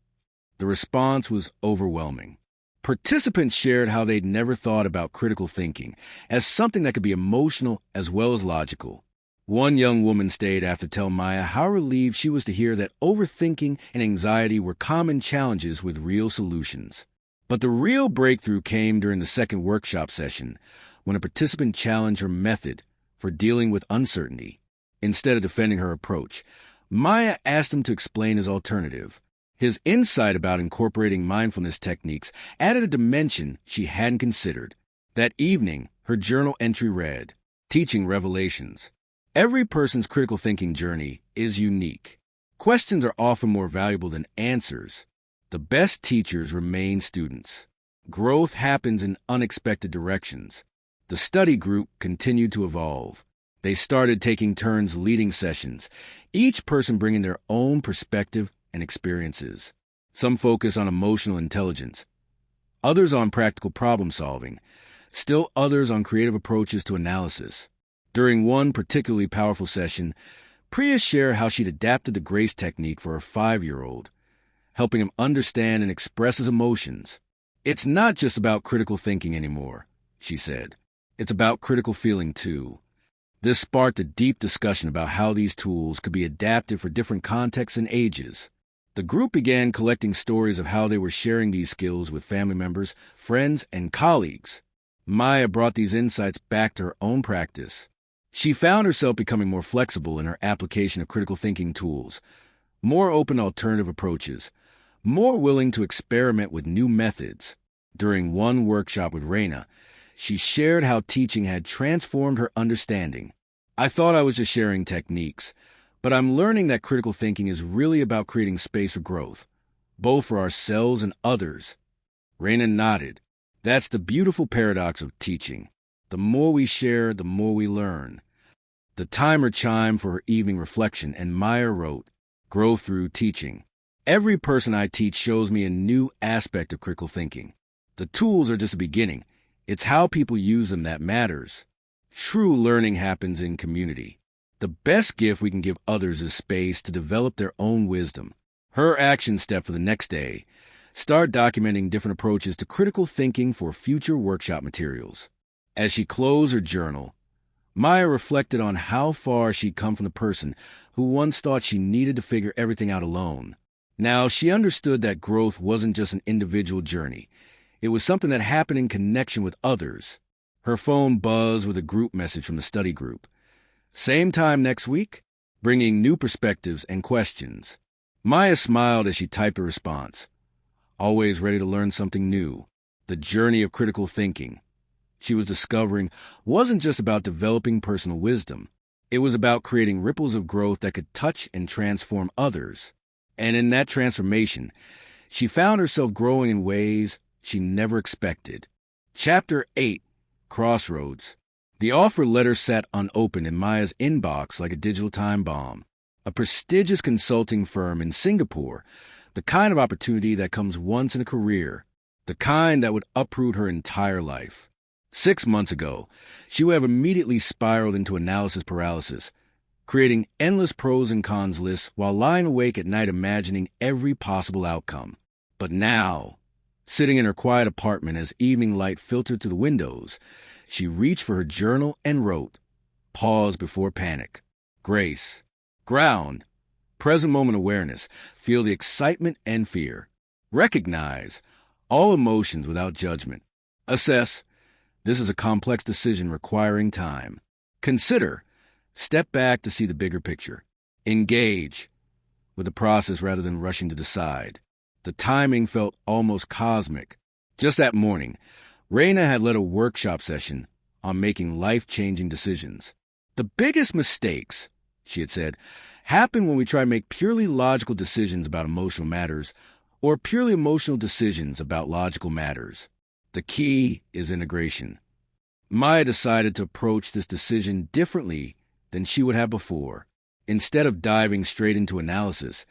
The response was overwhelming. Participants shared how they'd never thought about critical thinking as something that could be emotional as well as logical. One young woman stayed after telling Maya how relieved she was to hear that overthinking and anxiety were common challenges with real solutions. But the real breakthrough came during the second workshop session, when a participant challenged her method for dealing with uncertainty. Instead of defending her approach, Maya asked him to explain his alternative. His insight about incorporating mindfulness techniques added a dimension she hadn't considered. That evening, her journal entry read, "Teaching Revelations." Every person's critical thinking journey is unique. Questions are often more valuable than answers. The best teachers remain students. Growth happens in unexpected directions. The study group continued to evolve. They started taking turns leading sessions, each person bringing their own perspective and experiences. Some focus on emotional intelligence, others on practical problem solving, still others on creative approaches to analysis. During one particularly powerful session, Priya shared how she'd adapted the GRACE technique for her 5-year-old, helping him understand and express his emotions. "It's not just about critical thinking anymore," she said. "It's about critical feeling too." This sparked a deep discussion about how these tools could be adapted for different contexts and ages. The group began collecting stories of how they were sharing these skills with family members, friends, and colleagues. Maya brought these insights back to her own practice. She found herself becoming more flexible in her application of critical thinking tools, more open to alternative approaches, more willing to experiment with new methods. During one workshop with Reyna, she shared how teaching had transformed her understanding. "I thought I was just sharing techniques, but I'm learning that critical thinking is really about creating space for growth, both for ourselves and others." Reyna nodded. That's the beautiful paradox of teaching. The more we share, the more we learn. The timer chimed for her evening reflection, and Maya wrote, "Grow through teaching. Every person I teach shows me a new aspect of critical thinking. The tools are just a beginning. It's how people use them that matters. True learning happens in community. The best gift we can give others is space to develop their own wisdom." Her action step for the next day: start documenting different approaches to critical thinking for future workshop materials. As she closed her journal, Maya reflected on how far she'd come from the person who once thought she needed to figure everything out alone. Now she understood that growth wasn't just an individual journey. It was something that happened in connection with others. Her phone buzzed with a group message from the study group. Same time next week, bringing new perspectives and questions. Maya smiled as she typed a response. Always ready to learn something new. The journey of critical thinking, she was discovering, wasn't just about developing personal wisdom. It was about creating ripples of growth that could touch and transform others. And in that transformation, she found herself growing in ways she never expected. Chapter 8, Crossroads. The offer letter sat unopened in Maya's inbox like a digital time bomb. A prestigious consulting firm in Singapore, the kind of opportunity that comes once in a career, the kind that would uproot her entire life. 6 months ago, she would have immediately spiraled into analysis paralysis, creating endless pros and cons lists while lying awake at night imagining every possible outcome. But now, sitting in her quiet apartment as evening light filtered through the windows, she reached for her journal and wrote, "Pause before panic. Grace. Ground. Present moment awareness. Feel the excitement and fear. Recognize all emotions without judgment. Assess. This is a complex decision requiring time. Consider. Step back to see the bigger picture. Engage with the process rather than rushing to decide." The timing felt almost cosmic. Just that morning, Reyna had led a workshop session on making life-changing decisions. "The biggest mistakes," she had said, "happen when we try to make purely logical decisions about emotional matters or purely emotional decisions about logical matters. The key is integration." Maya decided to approach this decision differently than she would have before. Instead of diving straight into analysis,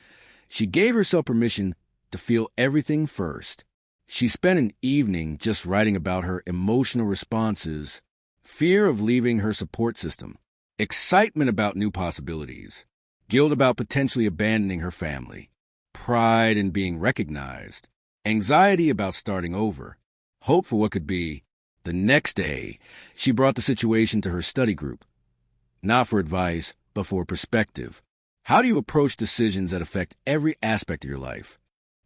she gave herself permission to feel everything first. She spent an evening just writing about her emotional responses, fear of leaving her support system, excitement about new possibilities, guilt about potentially abandoning her family, pride in being recognized, anxiety about starting over, hope for what could be. The next day, she brought the situation to her study group, not for advice, but for perspective. How do you approach decisions that affect every aspect of your life?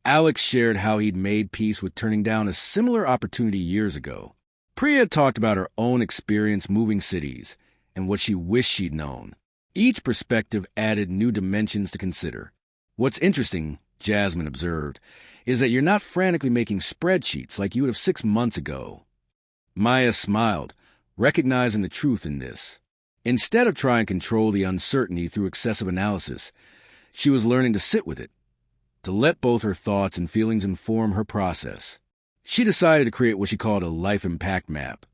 Alex shared how he'd made peace with turning down a similar opportunity years ago. Priya talked about her own experience moving cities and what she wished she'd known. Each perspective added new dimensions to consider. What's interesting, Jasmine observed, is that you're not frantically making spreadsheets like you would have 6 months ago. Maya smiled, recognizing the truth in this. Instead of trying to control the uncertainty through excessive analysis, she was learning to sit with it, to let both her thoughts and feelings inform her process. She decided to create what she called a life impact map,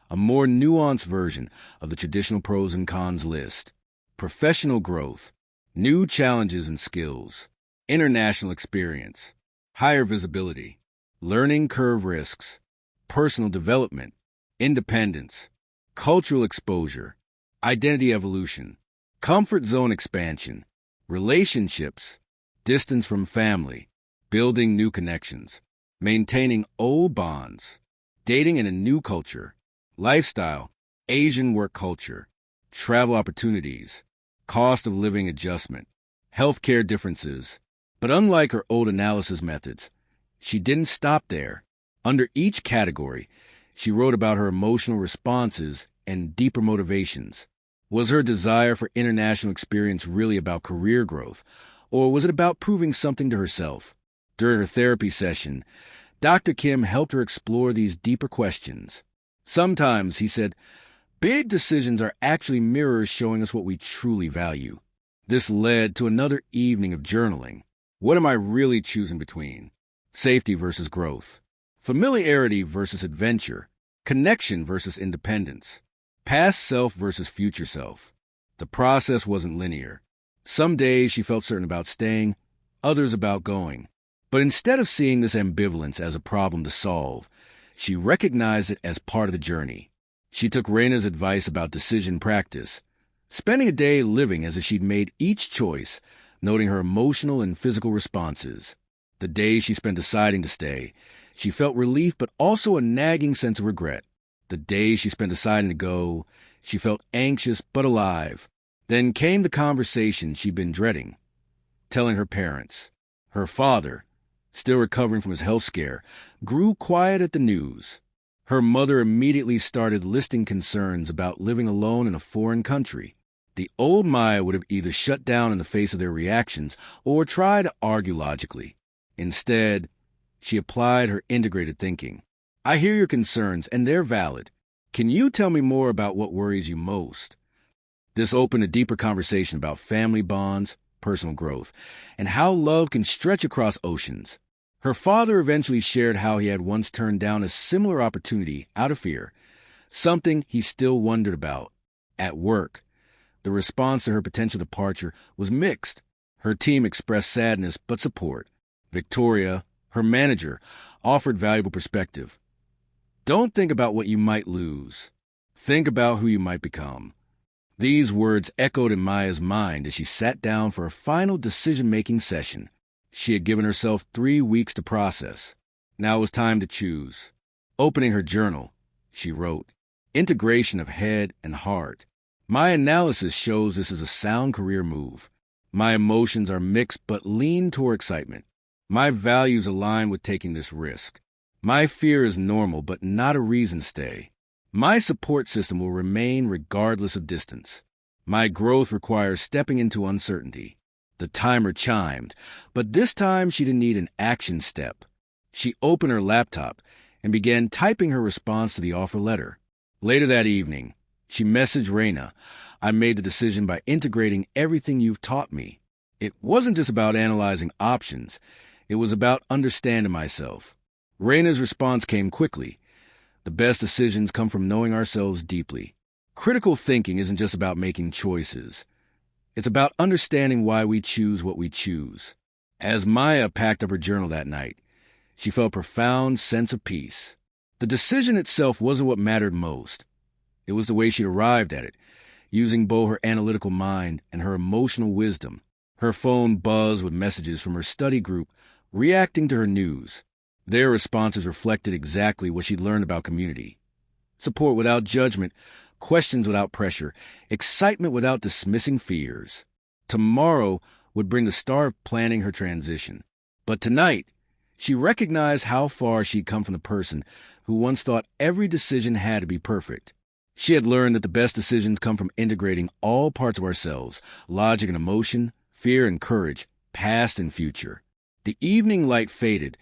a more nuanced version of the traditional pros and cons list. Professional growth, new challenges and skills, international experience, higher visibility, learning curve risks, personal development, independence, cultural exposure, identity evolution, comfort zone expansion, relationships, distance from family, building new connections, maintaining old bonds, dating in a new culture, lifestyle, Asian work culture, travel opportunities, cost of living adjustment, healthcare differences. But unlike her old analysis methods, she didn't stop there. Under each category, she wrote about her emotional responses and deeper motivations. Was her desire for international experience really about career growth, or was it about proving something to herself? During her therapy session, Dr. Kim helped her explore these deeper questions. Sometimes, he said, big decisions are actually mirrors showing us what we truly value. This led to another evening of journaling. What am I really choosing between? Safety versus growth. Familiarity versus adventure. Connection versus independence. Past self versus future self. The process wasn't linear. Some days she felt certain about staying, others about going. But instead of seeing this ambivalence as a problem to solve, she recognized it as part of the journey. She took Reyna's advice about decision practice, spending a day living as if she'd made each choice, noting her emotional and physical responses. The days she spent deciding to stay, she felt relief but also a nagging sense of regret. The days she spent deciding to go, she felt anxious but alive. Then came the conversation she'd been dreading, telling her parents. Her father, still recovering from his health scare, grew quiet at the news. Her mother immediately started listing concerns about living alone in a foreign country. The old Maya would have either shut down in the face of their reactions or tried to argue logically. Instead, she applied her integrated thinking. I hear your concerns, and they're valid. Can you tell me more about what worries you most? This opened a deeper conversation about family bonds, personal growth, and how love can stretch across oceans. Her father eventually shared how he had once turned down a similar opportunity out of fear, something he still wondered about. At work, the response to her potential departure was mixed. Her team expressed sadness but support. Victoria, her manager, offered valuable perspective. Don't think about what you might lose. Think about who you might become. These words echoed in Maya's mind as she sat down for a final decision-making session. She had given herself 3 weeks to process. Now it was time to choose. Opening her journal, she wrote, "Integration of head and heart. My analysis shows this is a sound career move. My emotions are mixed but lean toward excitement. My values align with taking this risk. My fear is normal but not a reason to stay. My support system will remain regardless of distance. My growth requires stepping into uncertainty." The timer chimed, but this time she didn't need an action step. She opened her laptop and began typing her response to the offer letter. Later that evening, she messaged Reyna, "I made the decision by integrating everything you've taught me." It wasn't just about analyzing options. It was about understanding myself. Reyna's response came quickly. The best decisions come from knowing ourselves deeply. Critical thinking isn't just about making choices. It's about understanding why we choose what we choose. As Maya packed up her journal that night, she felt a profound sense of peace. The decision itself wasn't what mattered most. It was the way she arrived at it, using both her analytical mind and her emotional wisdom. Her phone buzzed with messages from her study group reacting to her news. Their responses reflected exactly what she'd learned about community. Support without judgment, questions without pressure, excitement without dismissing fears. Tomorrow would bring the start of planning her transition. But tonight, she recognized how far she'd come from the person who once thought every decision had to be perfect. She had learned that the best decisions come from integrating all parts of ourselves, logic and emotion, fear and courage, past and future. The evening light faded,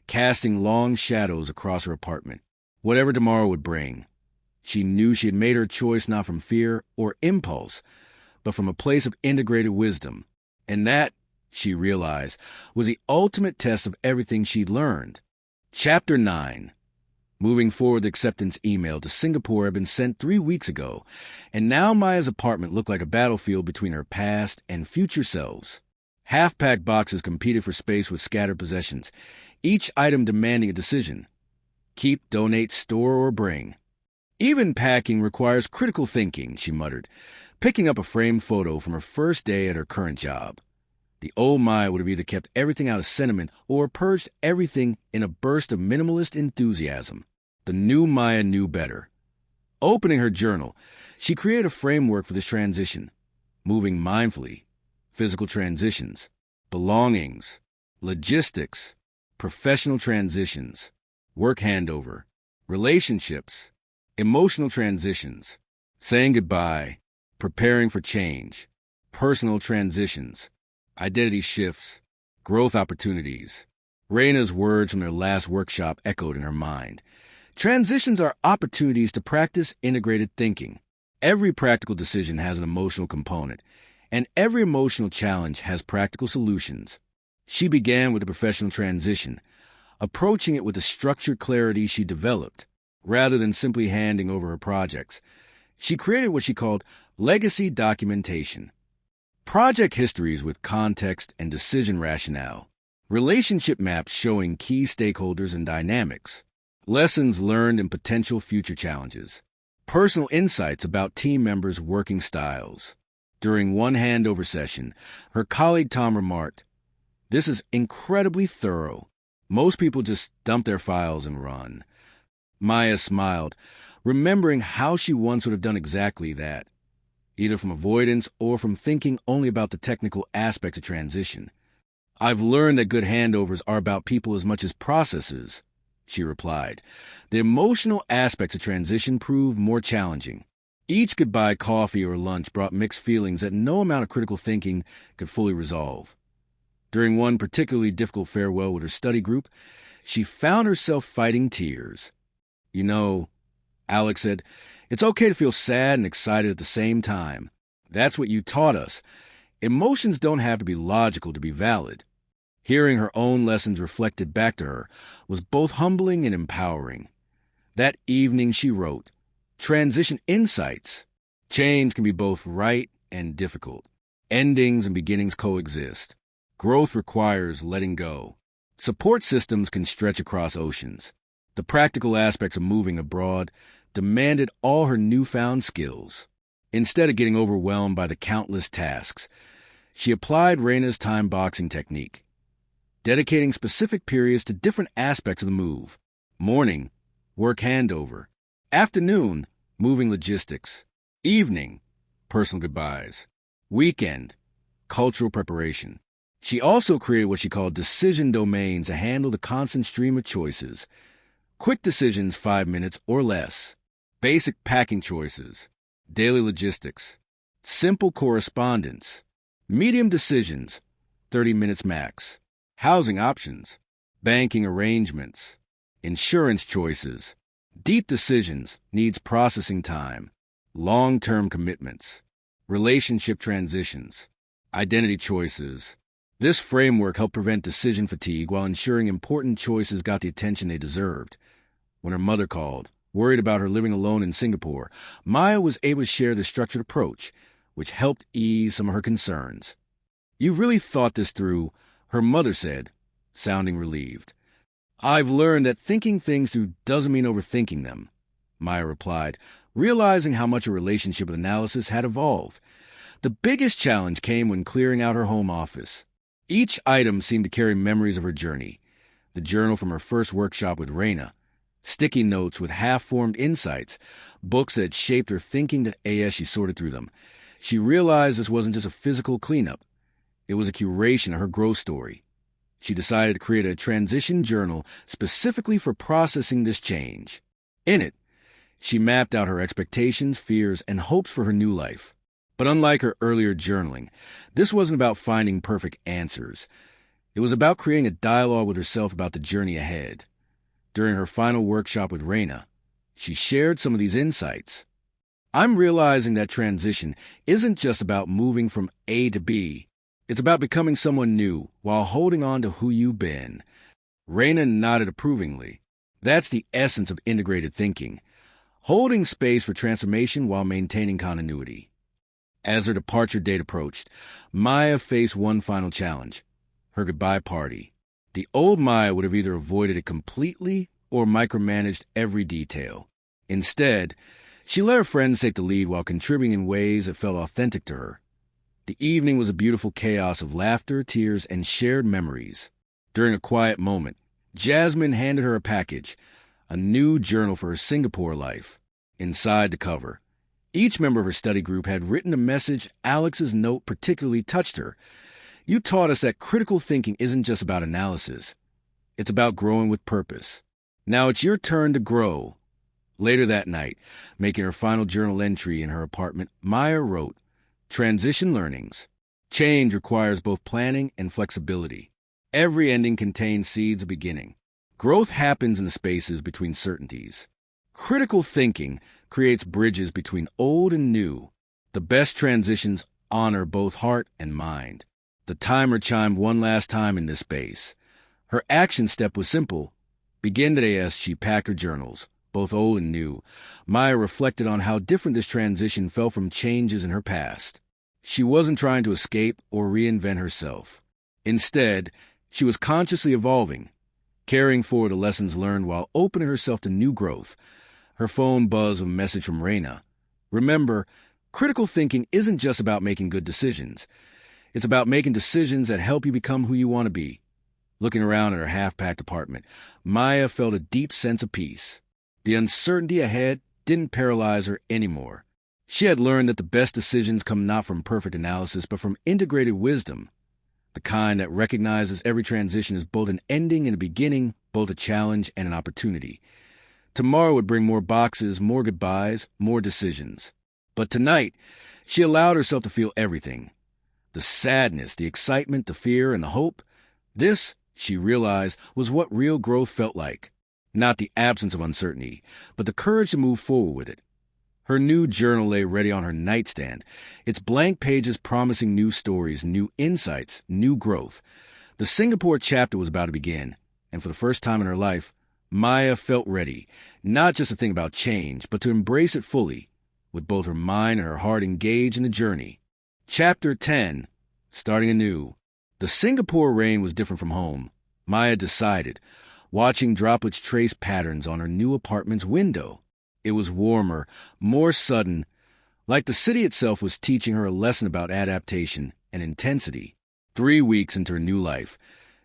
casting long shadows across her apartment. Whatever tomorrow would bring, she knew she had made her choice not from fear or impulse, but from a place of integrated wisdom. And that, she realized, was the ultimate test of everything she'd learned. Chapter 9. Moving forward, the acceptance email to Singapore had been sent 3 weeks ago, and now Maya's apartment looked like a battlefield between her past and future selves. Half-packed boxes competed for space with scattered possessions, each item demanding a decision. Keep, donate, store, or bring. Even packing requires critical thinking, she muttered, picking up a framed photo from her first day at her current job. The old Maya would have either kept everything out of sentiment or purged everything in a burst of minimalist enthusiasm. The new Maya knew better. Opening her journal, she created a framework for this transition, moving mindfully. Physical transitions, belongings, logistics, professional transitions, work handover, relationships, emotional transitions, saying goodbye, preparing for change, personal transitions, identity shifts, growth opportunities. Reyna's words from their last workshop echoed in her mind. Transitions are opportunities to practice integrated thinking. Every practical decision has an emotional component, and every emotional challenge has practical solutions. She began with the professional transition, approaching it with the structured clarity she developed. Rather than simply handing over her projects, she created what she called legacy documentation. Project histories with context and decision rationale. Relationship maps showing key stakeholders and dynamics. Lessons learned and potential future challenges. Personal insights about team members' working styles. During one handover session, her colleague Tom remarked, "This is incredibly thorough. Most people just dump their files and run." Maya smiled, remembering how she once would have done exactly that, either from avoidance or from thinking only about the technical aspects of transition. "I've learned that good handovers are about people as much as processes," she replied. "The emotional aspects of transition proved more challenging. Each goodbye coffee or lunch brought mixed feelings that no amount of critical thinking could fully resolve. During one particularly difficult farewell with her study group, she found herself fighting tears. "You know," Alex said, "it's okay to feel sad and excited at the same time. That's what you taught us. Emotions don't have to be logical to be valid. Hearing her own lessons reflected back to her was both humbling and empowering. That evening she wrote, "Transition insights. Change can be both right and difficult. Endings and beginnings coexist. Growth requires letting go. Support systems can stretch across oceans. The practical aspects of moving abroad demanded all her newfound skills. Instead of getting overwhelmed by the countless tasks, she applied Reyna's time boxing technique, dedicating specific periods to different aspects of the move. Morning, work handover. Afternoon, moving logistics. Evening, personal goodbyes. Weekend, cultural preparation. She also created what she called decision domains to handle the constant stream of choices. Quick decisions, 5 minutes or less. Basic packing choices. Daily logistics. Simple correspondence. Medium decisions, 30 minutes max. Housing options. Banking arrangements. Insurance choices. Deep decisions, needs processing time. Long-term commitments. Relationship transitions. Identity choices. This framework helped prevent decision fatigue while ensuring important choices got the attention they deserved. When her mother called, worried about her living alone in Singapore, Maya was able to share the structured approach, which helped ease some of her concerns. "You've really thought this through," her mother said, sounding relieved. "I've learned that thinking things through doesn't mean overthinking them," Maya replied, realizing how much her relationship with analysis had evolved. The biggest challenge came when clearing out her home office. Each item seemed to carry memories of her journey. The journal from her first workshop with Reyna, sticky notes with half-formed insights, books that had shaped her thinking as she sorted through them. She realized this wasn't just a physical cleanup. It was a curation of her growth story. She decided to create a transition journal specifically for processing this change. In it, she mapped out her expectations, fears, and hopes for her new life. But unlike her earlier journaling, this wasn't about finding perfect answers. It was about creating a dialogue with herself about the journey ahead. During her final workshop with Reyna, she shared some of these insights. "I'm realizing that transition isn't just about moving from A to B. It's about becoming someone new while holding on to who you've been." Reyna nodded approvingly. That's the essence of integrated thinking, holding space for transformation while maintaining continuity. As her departure date approached, Maya faced one final challenge, her goodbye party. The old Maya would have either avoided it completely or micromanaged every detail. Instead, she let her friends take the lead while contributing in ways that felt authentic to her. The evening was a beautiful chaos of laughter, tears, and shared memories. During a quiet moment, Jasmine handed her a package, a new journal for her Singapore life. Inside the cover, each member of her study group had written a message. Alex's note particularly touched her. "You taught us that critical thinking isn't just about analysis. It's about growing with purpose. Now it's your turn to grow." Later that night, making her final journal entry in her apartment, Maya wrote, "Transition learnings. Change requires both planning and flexibility. Every ending contains seeds of beginning. Growth happens in the spaces between certainties. Critical thinking creates bridges between old and new. The best transitions honor both heart and mind." The timer chimed one last time in this space. Her action step was simple. Begin today. As she packed her journals, both old and new, Maya reflected on how different this transition felt from changes in her past. She wasn't trying to escape or reinvent herself. Instead, she was consciously evolving, carrying forward the lessons learned while opening herself to new growth. Her phone buzzed with a message from Reyna. "Remember, critical thinking isn't just about making good decisions. It's about making decisions that help you become who you want to be." Looking around at her half-packed apartment, Maya felt a deep sense of peace. The uncertainty ahead didn't paralyze her anymore. She had learned that the best decisions come not from perfect analysis, but from integrated wisdom, the kind that recognizes every transition as both an ending and a beginning, both a challenge and an opportunity. Tomorrow would bring more boxes, more goodbyes, more decisions. But tonight, she allowed herself to feel everything. The sadness, the excitement, the fear, and the hope. This, she realized, was what real growth felt like. Not the absence of uncertainty, but the courage to move forward with it. Her new journal lay ready on her nightstand, its blank pages promising new stories, new insights, new growth. The Singapore chapter was about to begin, and for the first time in her life, Maya felt ready, not just to think about change, but to embrace it fully, with both her mind and her heart engaged in the journey. Chapter 10. Starting anew. The Singapore rain was different from home, Maya decided, watching droplets trace patterns on her new apartment's window. It was warmer, more sudden, like the city itself was teaching her a lesson about adaptation and intensity. 3 weeks into her new life,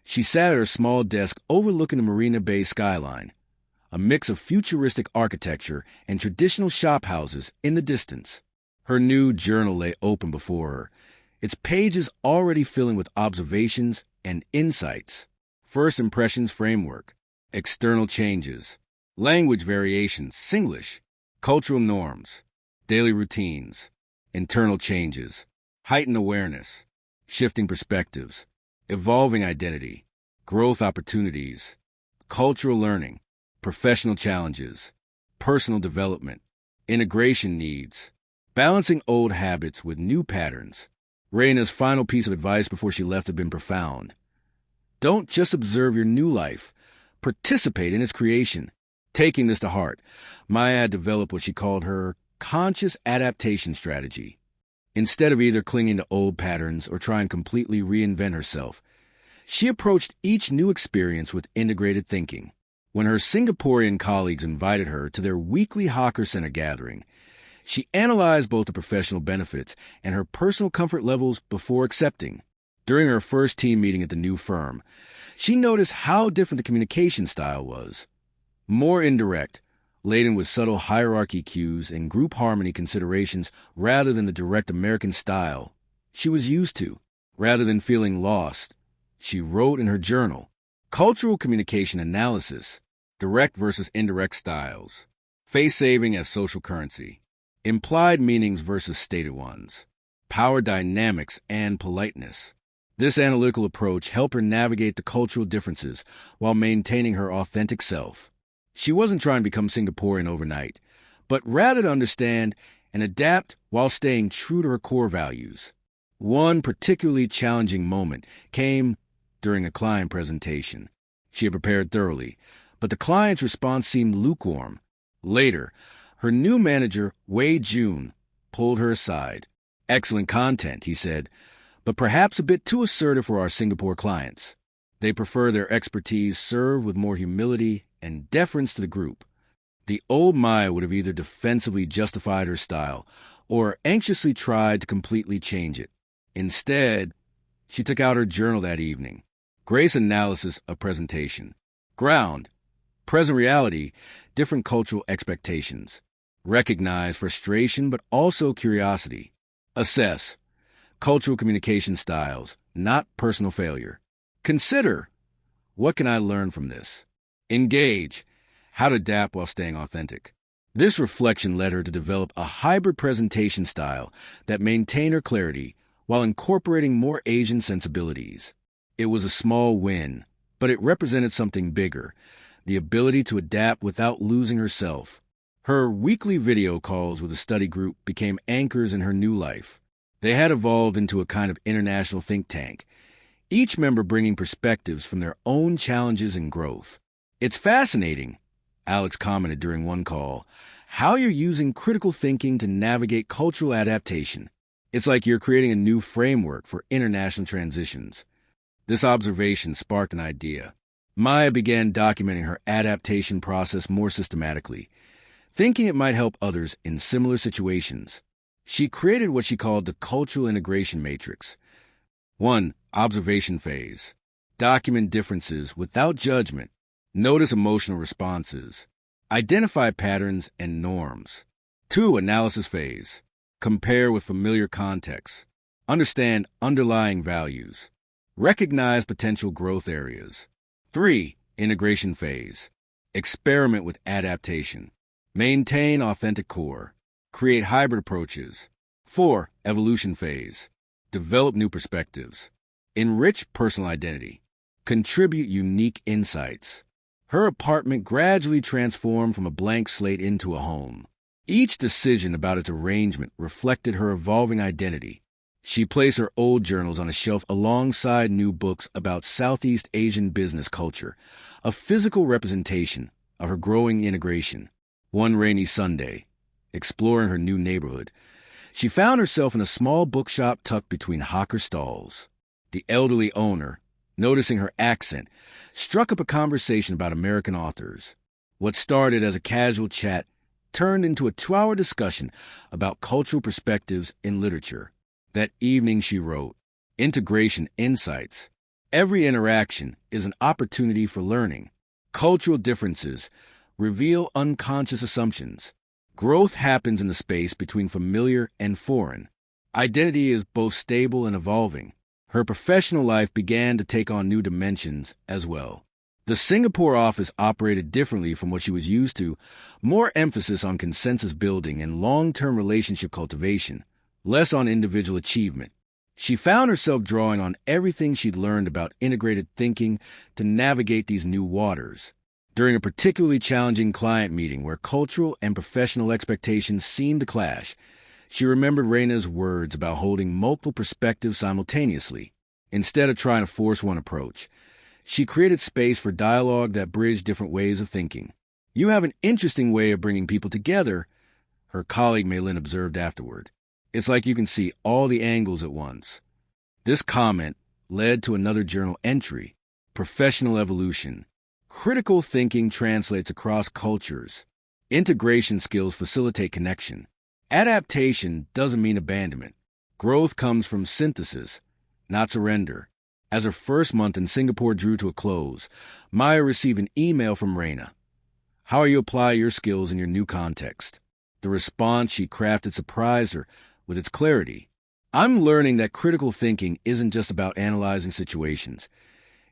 she sat at her small desk overlooking the Marina Bay skyline, a mix of futuristic architecture and traditional shophouses in the distance. Her new journal lay open before her, its pages already filling with observations and insights. First impressions framework, external changes, language variations, Singlish, cultural norms, daily routines, internal changes, heightened awareness, shifting perspectives, evolving identity, growth opportunities, cultural learning, professional challenges, personal development, integration needs, balancing old habits with new patterns. Reyna's final piece of advice before she left had been profound. Don't just observe your new life, participate in its creation. Taking this to heart, Maya had developed what she called her conscious adaptation strategy. Instead of either clinging to old patterns or trying to completely reinvent herself, she approached each new experience with integrated thinking. When her Singaporean colleagues invited her to their weekly Hawker Center gathering, she analyzed both the professional benefits and her personal comfort levels before accepting. During her first team meeting at the new firm, she noticed how different the communication style was. More indirect, laden with subtle hierarchy cues and group harmony considerations rather than the direct American style she was used to. Rather than feeling lost, she wrote in her journal, cultural communication analysis, direct versus indirect styles, face-saving as social currency, implied meanings versus stated ones, power dynamics and politeness. This analytical approach helped her navigate the cultural differences while maintaining her authentic self. She wasn't trying to become Singaporean overnight, but rather to understand and adapt while staying true to her core values. One particularly challenging moment came during a client presentation. She had prepared thoroughly, but the client's response seemed lukewarm. Later, her new manager, Wei Jun, pulled her aside. "Excellent content," he said, "but perhaps a bit too assertive for our Singapore clients. They prefer their expertise served with more humility and deference to the group." The old Maya would have either defensively justified her style or anxiously tried to completely change it. Instead, she took out her journal that evening. Grace analysis of presentation. Ground. Present reality, different cultural expectations. Recognize frustration but also curiosity. Assess. Cultural communication styles, not personal failure. Consider. What can I learn from this? Engage. How to adapt while staying authentic. This reflection led her to develop a hybrid presentation style that maintained her clarity while incorporating more Asian sensibilities. It was a small win, but it represented something bigger, the ability to adapt without losing herself. Her weekly video calls with the study group became anchors in her new life. They had evolved into a kind of international think tank, each member bringing perspectives from their own challenges and growth. "It's fascinating," Alex commented during one call, "how you're using critical thinking to navigate cultural adaptation. It's like you're creating a new framework for international transitions." This observation sparked an idea. Maya began documenting her adaptation process more systematically, thinking it might help others in similar situations. She created what she called the cultural integration matrix. 1. Observation phase. Document differences without judgment. Notice emotional responses. Identify patterns and norms. 2. Analysis phase. Compare with familiar contexts. Understand underlying values. Recognize potential growth areas. 3. Integration phase. Experiment with adaptation. Maintain authentic core. Create hybrid approaches. 4. Evolution phase. Develop new perspectives. Enrich personal identity. Contribute unique insights. Her apartment gradually transformed from a blank slate into a home. Each decision about its arrangement reflected her evolving identity. She placed her old journals on a shelf alongside new books about Southeast Asian business culture, a physical representation of her growing integration. One rainy Sunday, exploring her new neighborhood, she found herself in a small bookshop tucked between hawker stalls. The elderly owner, noticing her accent, struck up a conversation about American authors. What started as a casual chat turned into a 2-hour discussion about cultural perspectives in literature. That evening she wrote, "Integration Insights. Every interaction is an opportunity for learning. Cultural differences reveal unconscious assumptions. Growth happens in the space between familiar and foreign. Identity is both stable and evolving." Her professional life began to take on new dimensions as well. The Singapore office operated differently from what she was used to, more emphasis on consensus building and long-term relationship cultivation, less on individual achievement. She found herself drawing on everything she'd learned about integrated thinking to navigate these new waters. During a particularly challenging client meeting where cultural and professional expectations seemed to clash, she remembered Reyna's words about holding multiple perspectives simultaneously. Instead of trying to force one approach, she created space for dialogue that bridged different ways of thinking. "You have an interesting way of bringing people together," her colleague Maylin observed afterward. "It's like you can see all the angles at once." This comment led to another journal entry, "Professional Evolution. Critical thinking translates across cultures. Integration skills facilitate connection. Adaptation doesn't mean abandonment. Growth comes from synthesis, not surrender." As her first month in Singapore drew to a close, Maya received an email from Reyna. "How are you applying your skills in your new context?" The response she crafted surprised her with its clarity. "I'm learning that critical thinking isn't just about analyzing situations.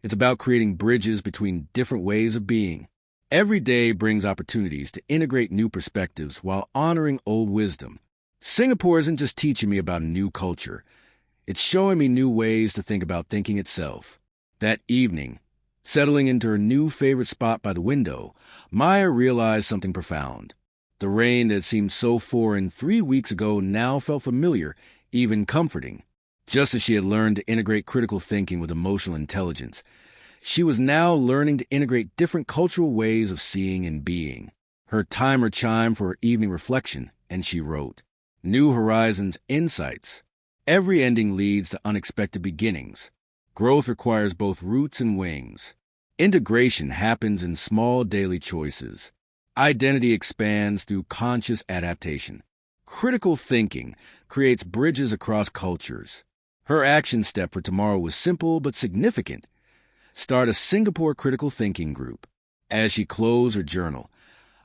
It's about creating bridges between different ways of being. Every day brings opportunities to integrate new perspectives while honoring old wisdom. Singapore isn't just teaching me about a new culture. It's showing me new ways to think about thinking itself." That evening, settling into her new favorite spot by the window, Maya realized something profound. The rain that seemed so foreign 3 weeks ago now felt familiar, even comforting. Just as she had learned to integrate critical thinking with emotional intelligence, she was now learning to integrate different cultural ways of seeing and being. Her timer chimed for her evening reflection, and she wrote, "New Horizons Insights. Every ending leads to unexpected beginnings. Growth requires both roots and wings. Integration happens in small daily choices. Identity expands through conscious adaptation. Critical thinking creates bridges across cultures." Her action step for tomorrow was simple but significant. Start a Singapore critical thinking group. As she closed her journal,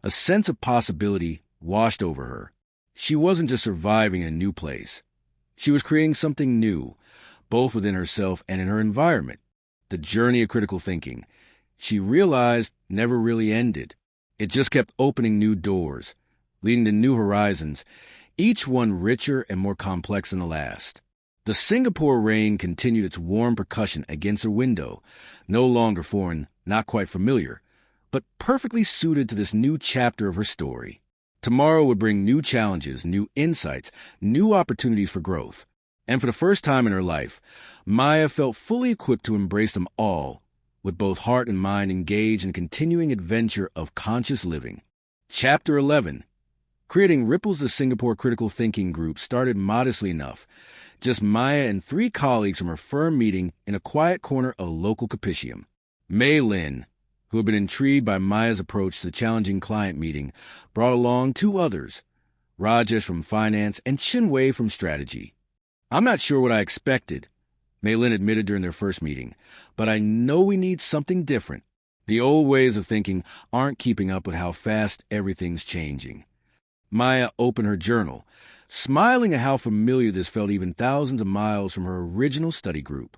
a sense of possibility washed over her. She wasn't just surviving in a new place. She was creating something new, both within herself and in her environment. The journey of critical thinking, she realized, never really ended. It just kept opening new doors, leading to new horizons, each one richer and more complex than the last. The Singapore rain continued its warm percussion against her window, no longer foreign, not quite familiar, but perfectly suited to this new chapter of her story. Tomorrow would bring new challenges, new insights, new opportunities for growth. And for the first time in her life, Maya felt fully equipped to embrace them all, with both heart and mind engaged in continuing adventure of conscious living. Chapter 11. Creating Ripples, the Singapore Critical Thinking Group started modestly enough. Just Maya and 3 colleagues from her firm meeting in a quiet corner of a local capitium. Maylin, who had been intrigued by Maya's approach to the challenging client meeting, brought along 2 others, Rajesh from finance and Chen from strategy. "I'm not sure what I expected," Maylin admitted during their first meeting, "but I know we need something different. The old ways of thinking aren't keeping up with how fast everything's changing." Maya opened her journal, smiling at how familiar this felt even thousands of miles from her original study group.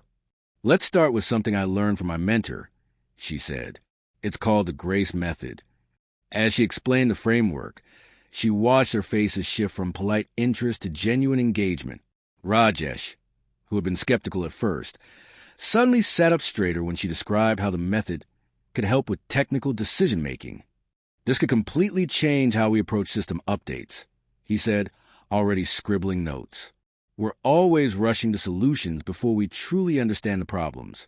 "Let's start with something I learned from my mentor," she said. "It's called the Grace Method." As she explained the framework, she watched their faces shift from polite interest to genuine engagement. Rajesh, who had been skeptical at first, suddenly sat up straighter when she described how the method could help with technical decision-making. This could completely change how we approach system updates, he said, already scribbling notes. We're always rushing to solutions before we truly understand the problems.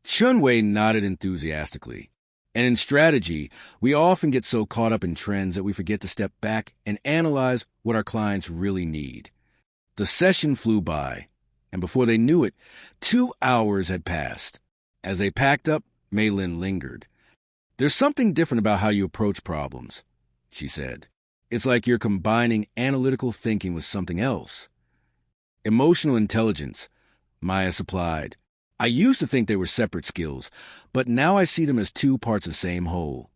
Chen nodded enthusiastically. And in strategy, we often get so caught up in trends that we forget to step back and analyze what our clients really need. The session flew by, and before they knew it, 2 hours had passed. As they packed up, Mei-Lin lingered. There's something different about how you approach problems, she said. It's like you're combining analytical thinking with something else. Emotional intelligence, Maya supplied. I used to think they were separate skills, but now I see them as 2 parts of the same whole.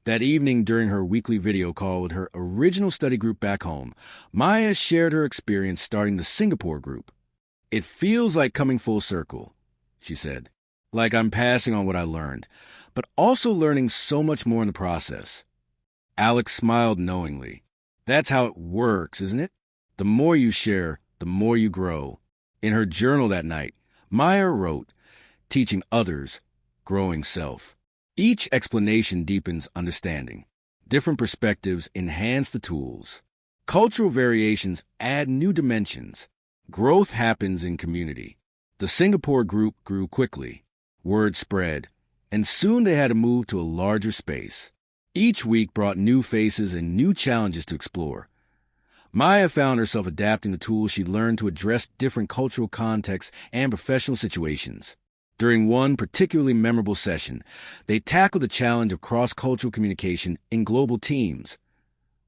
That evening during her weekly video call with her original study group back home, Maya shared her experience starting the Singapore group. It feels like coming full circle, she said. Like I'm passing on what I learned, but also learning so much more in the process. Alex smiled knowingly. That's how it works, isn't it? The more you share, the more you grow. In her journal that night, Maya wrote, teaching others, growing self. Each explanation deepens understanding. Different perspectives enhance the tools. Cultural variations add new dimensions. Growth happens in community. The Singapore group grew quickly. Word spread, and soon they had to move to a larger space. Each week brought new faces and new challenges to explore. Maya found herself adapting the tools she'd learned to address different cultural contexts and professional situations. During one particularly memorable session, they tackled the challenge of cross-cultural communication in global teams.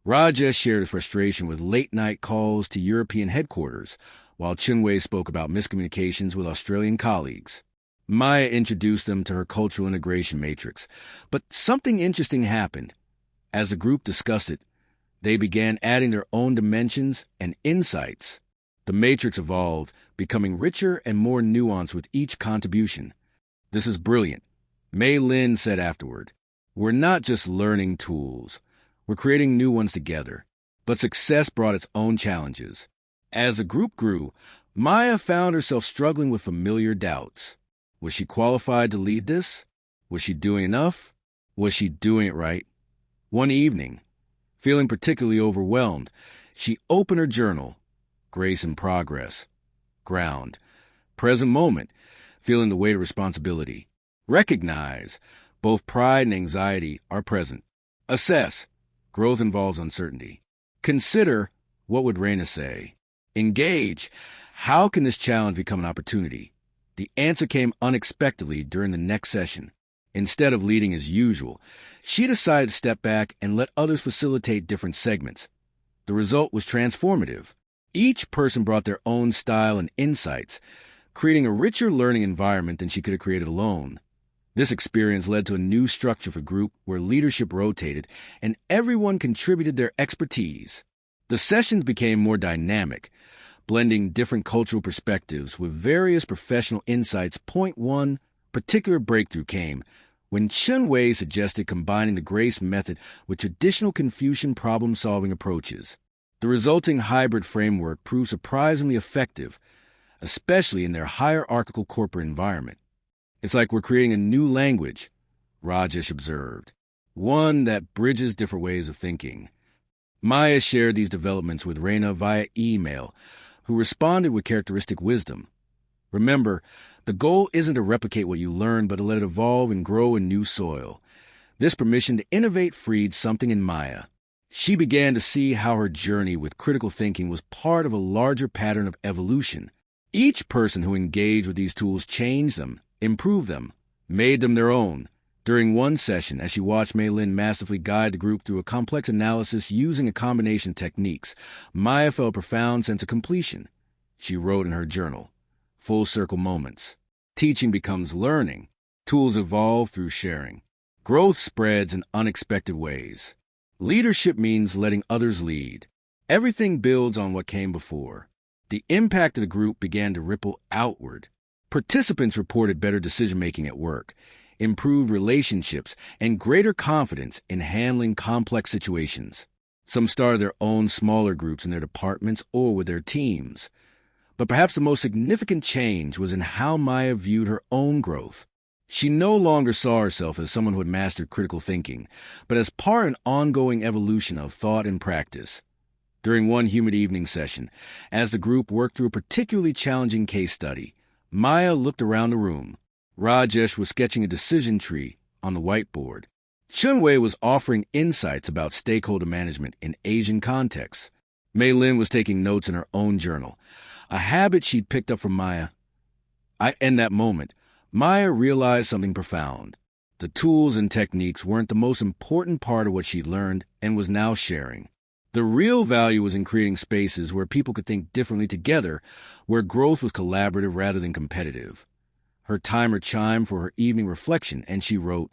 Rajesh shared his frustration with late-night calls to European headquarters, while Chen spoke about miscommunications with Australian colleagues. Maya introduced them to her cultural integration matrix, but something interesting happened. As the group discussed it, they began adding their own dimensions and insights. The matrix evolved, becoming richer and more nuanced with each contribution. This is brilliant, Mei-Lin said afterward. We're not just learning tools. We're creating new ones together. But success brought its own challenges. As the group grew, Maya found herself struggling with familiar doubts. Was she qualified to lead this? Was she doing enough? Was she doing it right? One evening, feeling particularly overwhelmed, she opened her journal. Grace in progress. Ground. Present moment. Feeling the weight of responsibility. Recognize. Both pride and anxiety are present. Assess. Growth involves uncertainty. Consider. What would Reyna say? Engage. How can this challenge become an opportunity? The answer came unexpectedly during the next session. Instead of leading as usual, she decided to step back and let others facilitate different segments. The result was transformative. Each person brought their own style and insights, creating a richer learning environment than she could have created alone. This experience led to a new structure for group where leadership rotated and everyone contributed their expertise. The sessions became more dynamic, blending different cultural perspectives with various professional insights. Point one, particular breakthrough came when Chen suggested combining the grace method with traditional Confucian problem-solving approaches. The resulting hybrid framework proved surprisingly effective, especially in their hierarchical corporate environment. It's like we're creating a new language, Rajesh observed, one that bridges different ways of thinking. Maya shared these developments with Reyna via email, who responded with characteristic wisdom. Remember, the goal isn't to replicate what you learn, but to let it evolve and grow in new soil. This permission to innovate freed something in Maya. She began to see how her journey with critical thinking was part of a larger pattern of evolution. Each person who engaged with these tools changed them, improved them, made them their own. During one session, as she watched Mei-Lin masterfully guide the group through a complex analysis using a combination of techniques, Maya felt a profound sense of completion. She wrote in her journal, "Full circle moments. Teaching becomes learning. Tools evolve through sharing. Growth spreads in unexpected ways. Leadership means letting others lead. Everything builds on what came before." The impact of the group began to ripple outward. Participants reported better decision-making at work, improved relationships, and greater confidence in handling complex situations. Some started their own smaller groups in their departments or with their teams. But perhaps the most significant change was in how Maya viewed her own growth. She no longer saw herself as someone who had mastered critical thinking, but as part of an ongoing evolution of thought and practice. During one humid evening session, as the group worked through a particularly challenging case study, Maya looked around the room. Rajesh was sketching a decision tree on the whiteboard. Chen was offering insights about stakeholder management in Asian contexts. Mei Lin was taking notes in her own journal, a habit she'd picked up from Maya. In that moment, Maya realized something profound. The tools and techniques weren't the most important part of what she'd learned and was now sharing. The real value was in creating spaces where people could think differently together, where growth was collaborative rather than competitive. Her timer chimed for her evening reflection, and she wrote,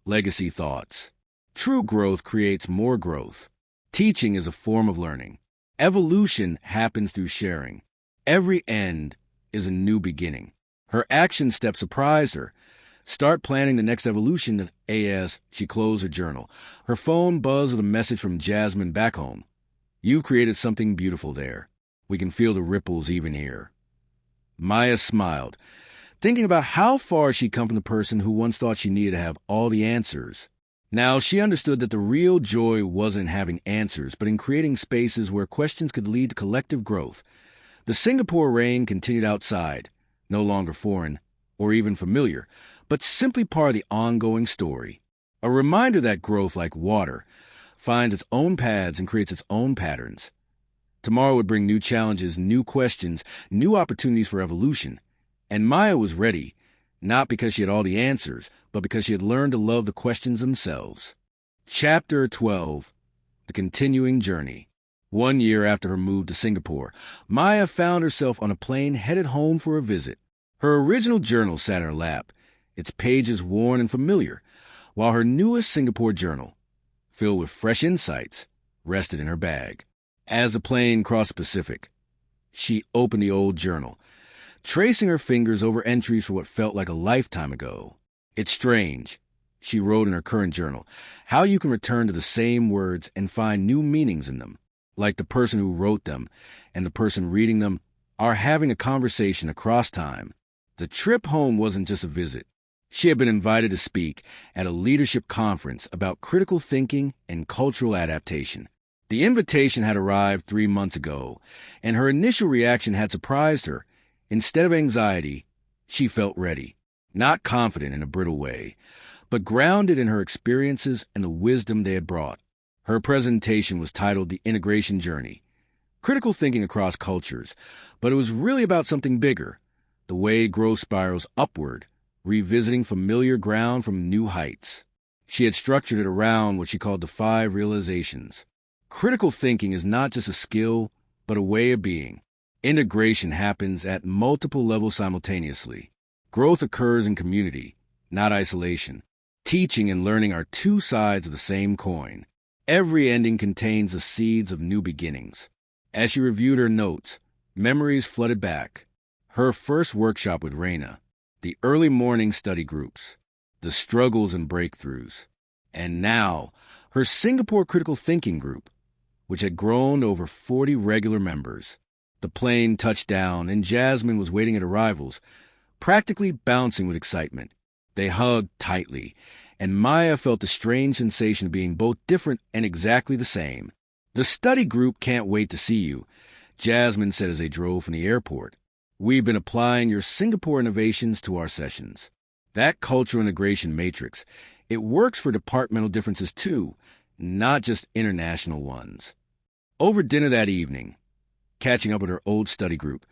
"Legacy thoughts. True growth creates more growth. Teaching is a form of learning. Evolution happens through sharing. Every end is a new beginning." Her action step surprised her. Start planning the next evolution as she closed her journal. Her phone buzzed with a message from Jasmine back home. "You created something beautiful there. We can feel the ripples even here." Maya smiled, thinking about how far she'd come from the person who once thought she needed to have all the answers. Now she understood that the real joy wasn't in having answers, but in creating spaces where questions could lead to collective growth. The Singapore rain continued outside, no longer foreign or even familiar, but simply part of the ongoing story. A reminder that growth, like water, finds its own paths and creates its own patterns. Tomorrow would bring new challenges, new questions, new opportunities for evolution. And Maya was ready, not because she had all the answers, but because she had learned to love the questions themselves. Chapter 12. The Continuing Journey. 1 year after her move to Singapore, Maya found herself on a plane headed home for a visit. Her original journal sat in her lap, its pages worn and familiar, while her newest Singapore journal, filled with fresh insights, rested in her bag. As the plane crossed the Pacific, she opened the old journal, tracing her fingers over entries for what felt like a lifetime ago. "It's strange," she wrote in her current journal, "how you can return to the same words and find new meanings in them, like the person who wrote them and the person reading them are having a conversation across time." The trip home wasn't just a visit. She had been invited to speak at a leadership conference about critical thinking and cultural adaptation. The invitation had arrived 3 months ago, and her initial reaction had surprised her. Instead of anxiety, she felt ready, not confident in a brittle way, but grounded in her experiences and the wisdom they had brought. Her presentation was titled The Integration Journey, Critical Thinking Across Cultures, but it was really about something bigger, the way growth spirals upward, revisiting familiar ground from new heights. She had structured it around what she called the 5 realizations. Critical thinking is not just a skill, but a way of being. Integration happens at multiple levels simultaneously. Growth occurs in community, not isolation. Teaching and learning are 2 sides of the same coin. Every ending contains the seeds of new beginnings. As she reviewed her notes, memories flooded back. Her first workshop with Reyna, the early morning study groups, the struggles and breakthroughs, and now her Singapore Critical Thinking group, which had grown to over 40 regular members. The plane touched down, and Jasmine was waiting at arrivals, practically bouncing with excitement. They hugged tightly, and Maya felt the strange sensation of being both different and exactly the same. "The study group can't wait to see you," Jasmine said as they drove from the airport. "We've been applying your Singapore innovations to our sessions. That cultural integration matrix, it works for departmental differences too, not just international ones." Over dinner that evening, catching up with her old study group,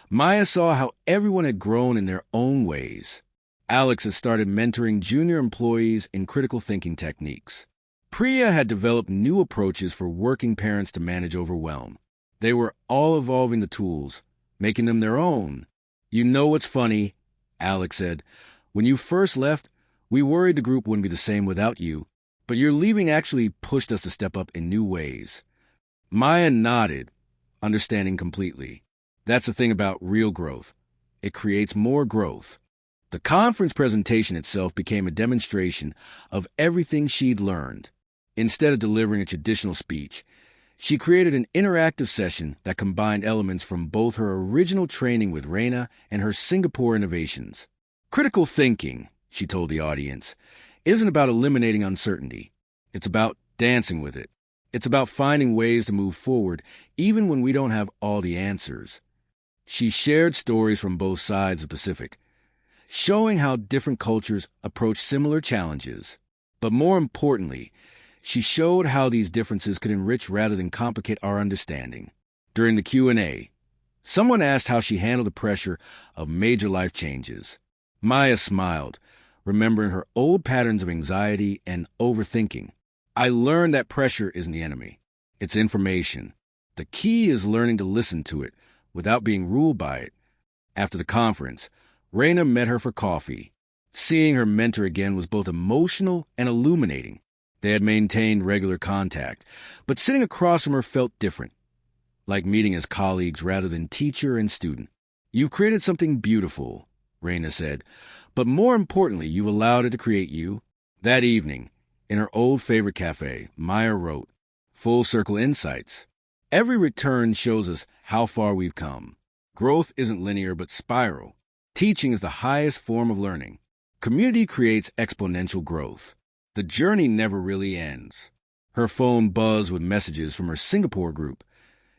Maya saw how everyone had grown in their own ways. Alex had started mentoring junior employees in critical thinking techniques. Priya had developed new approaches for working parents to manage overwhelm. They were all evolving the tools, making them their own. "You know what's funny?" Alex said. "When you first left, we worried the group wouldn't be the same without you, but your leaving actually pushed us to step up in new ways." Maya nodded, understanding completely. That's the thing about real growth. It creates more growth. The conference presentation itself became a demonstration of everything she'd learned. Instead of delivering a traditional speech, she created an interactive session that combined elements from both her original training with Reyna and her Singapore innovations. "Critical thinking," she told the audience, isn't about eliminating uncertainty. It's about dancing with it. It's about finding ways to move forward, even when we don't have all the answers. She shared stories from both sides of the Pacific, showing how different cultures approach similar challenges. But more importantly, she showed how these differences could enrich rather than complicate our understanding. During the Q&A, someone asked how she handled the pressure of major life changes. Maya smiled, remembering her old patterns of anxiety and overthinking. I learned that pressure isn't the enemy. It's information. The key is learning to listen to it without being ruled by it. After the conference, Reyna met her for coffee. Seeing her mentor again was both emotional and illuminating. They had maintained regular contact, but sitting across from her felt different, like meeting as colleagues rather than teacher and student. You've created something beautiful, Reyna said, but more importantly, you've allowed it to create you. That evening, in her old favorite cafe, Maya wrote, "Full Circle Insights. Every return shows us how far we've come. Growth isn't linear but spiral. Teaching is the highest form of learning. Community creates exponential growth. The journey never really ends." Her phone buzzed with messages from her Singapore group,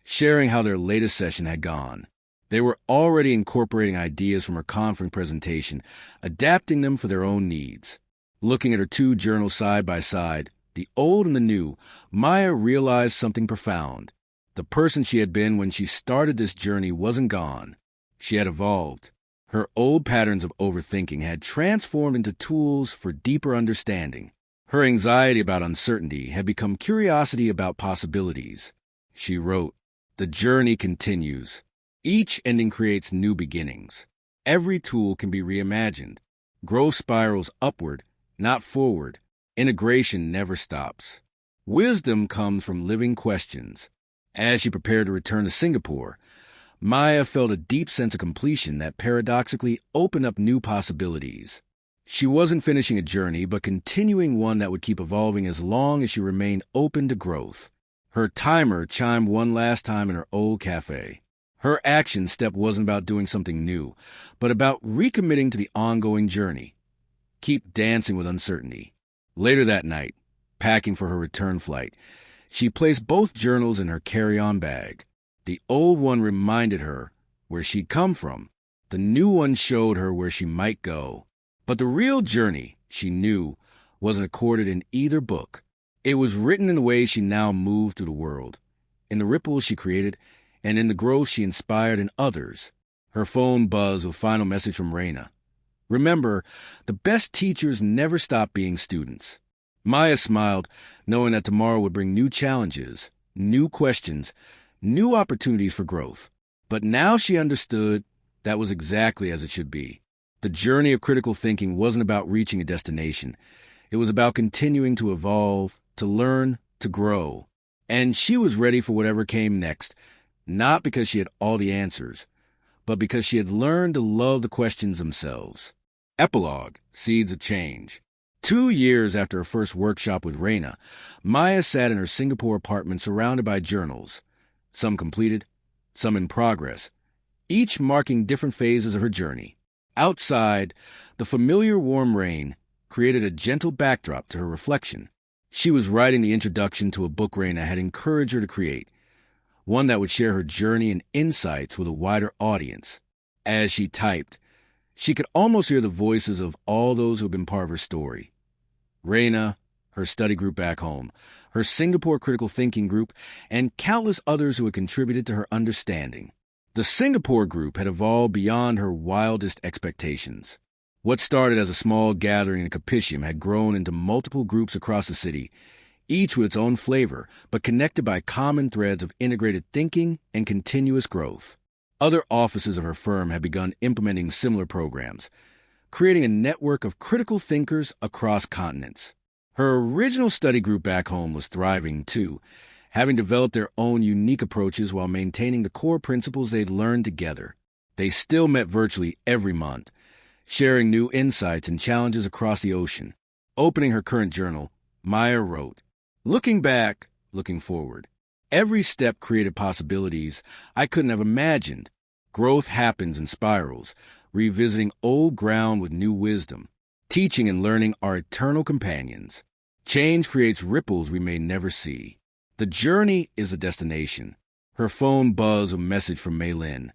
sharing how their latest session had gone. They were already incorporating ideas from her conference presentation, adapting them for their own needs. Looking at her two journals side by side, the old and the new, Maya realized something profound. The person she had been when she started this journey wasn't gone. She had evolved. Her old patterns of overthinking had transformed into tools for deeper understanding. Her anxiety about uncertainty had become curiosity about possibilities. She wrote, "The journey continues. Each ending creates new beginnings. Every tool can be reimagined. Growth spirals upward, not forward. Integration never stops." Wisdom comes from living questions. As she prepared to return to Singapore, Maya felt a deep sense of completion that paradoxically opened up new possibilities. She wasn't finishing a journey, but continuing one that would keep evolving as long as she remained open to growth. Her timer chimed one last time in her old cafe. Her action step wasn't about doing something new, but about recommitting to the ongoing journey. Keep dancing with uncertainty. Later that night, packing for her return flight, she placed both journals in her carry-on bag. The old one reminded her where she'd come from. The new one showed her where she might go. But the real journey, she knew, wasn't accorded in either book. It was written in the way she now moved through the world, in the ripples she created, and in the growth she inspired in others. Her phone buzzed with a final message from Reyna. "Remember, the best teachers never stop being students." Maya smiled, knowing that tomorrow would bring new challenges, new questions, new opportunities for growth. But now she understood that was exactly as it should be. The journey of critical thinking wasn't about reaching a destination. It was about continuing to evolve, to learn, to grow. And she was ready for whatever came next, not because she had all the answers, but because she had learned to love the questions themselves. Epilogue, Seeds of Change. 2 years after her first workshop with Reyna, Maya sat in her Singapore apartment surrounded by journals, some completed, some in progress, each marking different phases of her journey. Outside, the familiar warm rain created a gentle backdrop to her reflection. She was writing the introduction to a book Reyna had encouraged her to create, one that would share her journey and insights with a wider audience. As she typed, she could almost hear the voices of all those who had been part of her story. Reyna, her study group back home, her Singapore critical thinking group, and countless others who had contributed to her understanding. The Singapore group had evolved beyond her wildest expectations. What started as a small gathering in Capitium had grown into multiple groups across the city, each with its own flavor, but connected by common threads of integrated thinking and continuous growth. Other offices of her firm had begun implementing similar programs, creating a network of critical thinkers across continents. Her original study group back home was thriving, too, having developed their own unique approaches while maintaining the core principles they'd learned together. They still met virtually every month, sharing new insights and challenges across the ocean. Opening her current journal, Maya wrote, "Looking back, looking forward. Every step created possibilities I couldn't have imagined. Growth happens in spirals, revisiting old ground with new wisdom. Teaching and learning are eternal companions. Change creates ripples we may never see. The journey is a destination. Her phone buzzed a message from Maylin.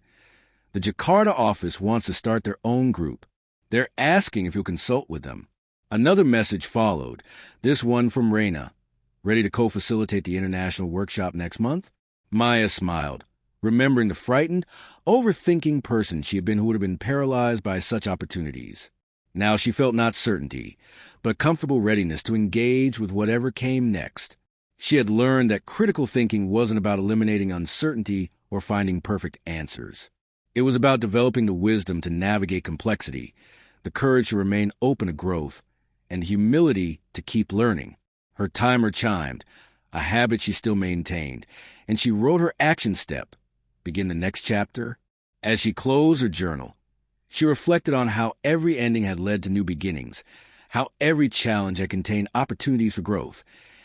The Jakarta office wants to start their own group. They're asking if you'll consult with them. Another message followed, this one from Reyna. Ready to co-facilitate the international workshop next month? Maya smiled, remembering the frightened, overthinking person she had been who would have been paralyzed by such opportunities. Now she felt not certainty, but comfortable readiness to engage with whatever came next. She had learned that critical thinking wasn't about eliminating uncertainty or finding perfect answers. It was about developing the wisdom to navigate complexity, the courage to remain open to growth, and humility to keep learning. Her timer chimed, a habit she still maintained, and she wrote her action step, begin the next chapter. As she closed her journal, she reflected on how every ending had led to new beginnings, how every challenge had contained opportunities for growth,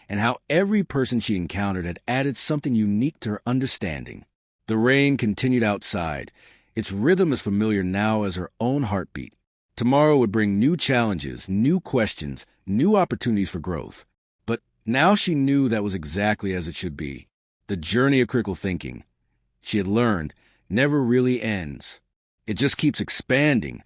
and how every person she encountered had added something unique to her understanding. The rain continued outside, its rhythm as familiar now as her own heartbeat. Tomorrow would bring new challenges, new questions, new opportunities for growth. But now she knew that was exactly as it should be. The journey of critical thinking, she had learned, never really ends. It just keeps expanding,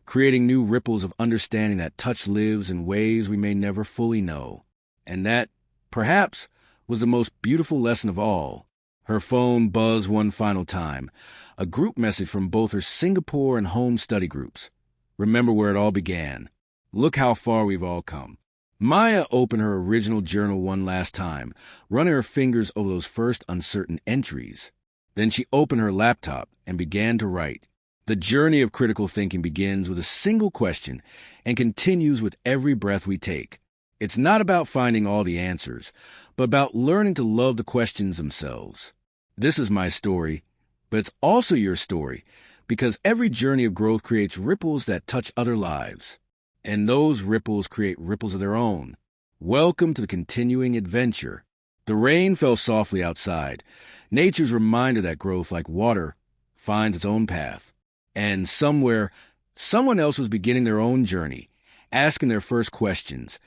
creating new ripples of understanding that touch lives in ways we may never fully know. And that, perhaps, was the most beautiful lesson of all. Her phone buzzed one final time, a group message from both her Singapore and home study groups. Remember where it all began. Look how far we've all come. Maya opened her original journal one last time, running her fingers over those first uncertain entries. Then she opened her laptop and began to write. The journey of critical thinking begins with a single question and continues with every breath we take. It's not about finding all the answers, but about learning to love the questions themselves. This is my story, but it's also your story, because every journey of growth creates ripples that touch other lives, and those ripples create ripples of their own. Welcome to the continuing adventure. The rain fell softly outside, nature's reminder that growth, like water, finds its own path. And somewhere, someone else was beginning their own journey, asking their first questions,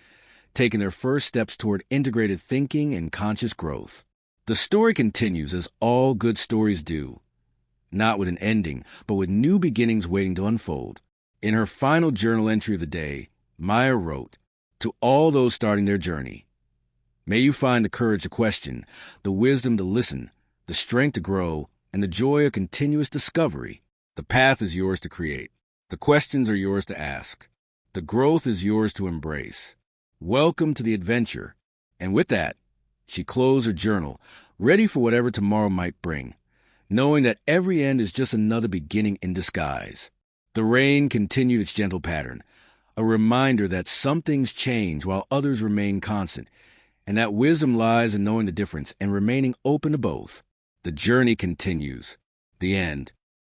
taking their first steps toward integrated thinking and conscious growth. The story continues as all good stories do, not with an ending, but with new beginnings waiting to unfold. In her final journal entry of the day, Maya wrote, "To all those starting their journey, may you find the courage to question, the wisdom to listen, the strength to grow, and the joy of continuous discovery. The path is yours to create. The questions are yours to ask. The growth is yours to embrace. Welcome to the adventure." And with that, she closed her journal, ready for whatever tomorrow might bring, knowing that every end is just another beginning in disguise. The rain continued its gentle pattern, a reminder that some things change while others remain constant, and that wisdom lies in knowing the difference and remaining open to both. The journey continues. The end.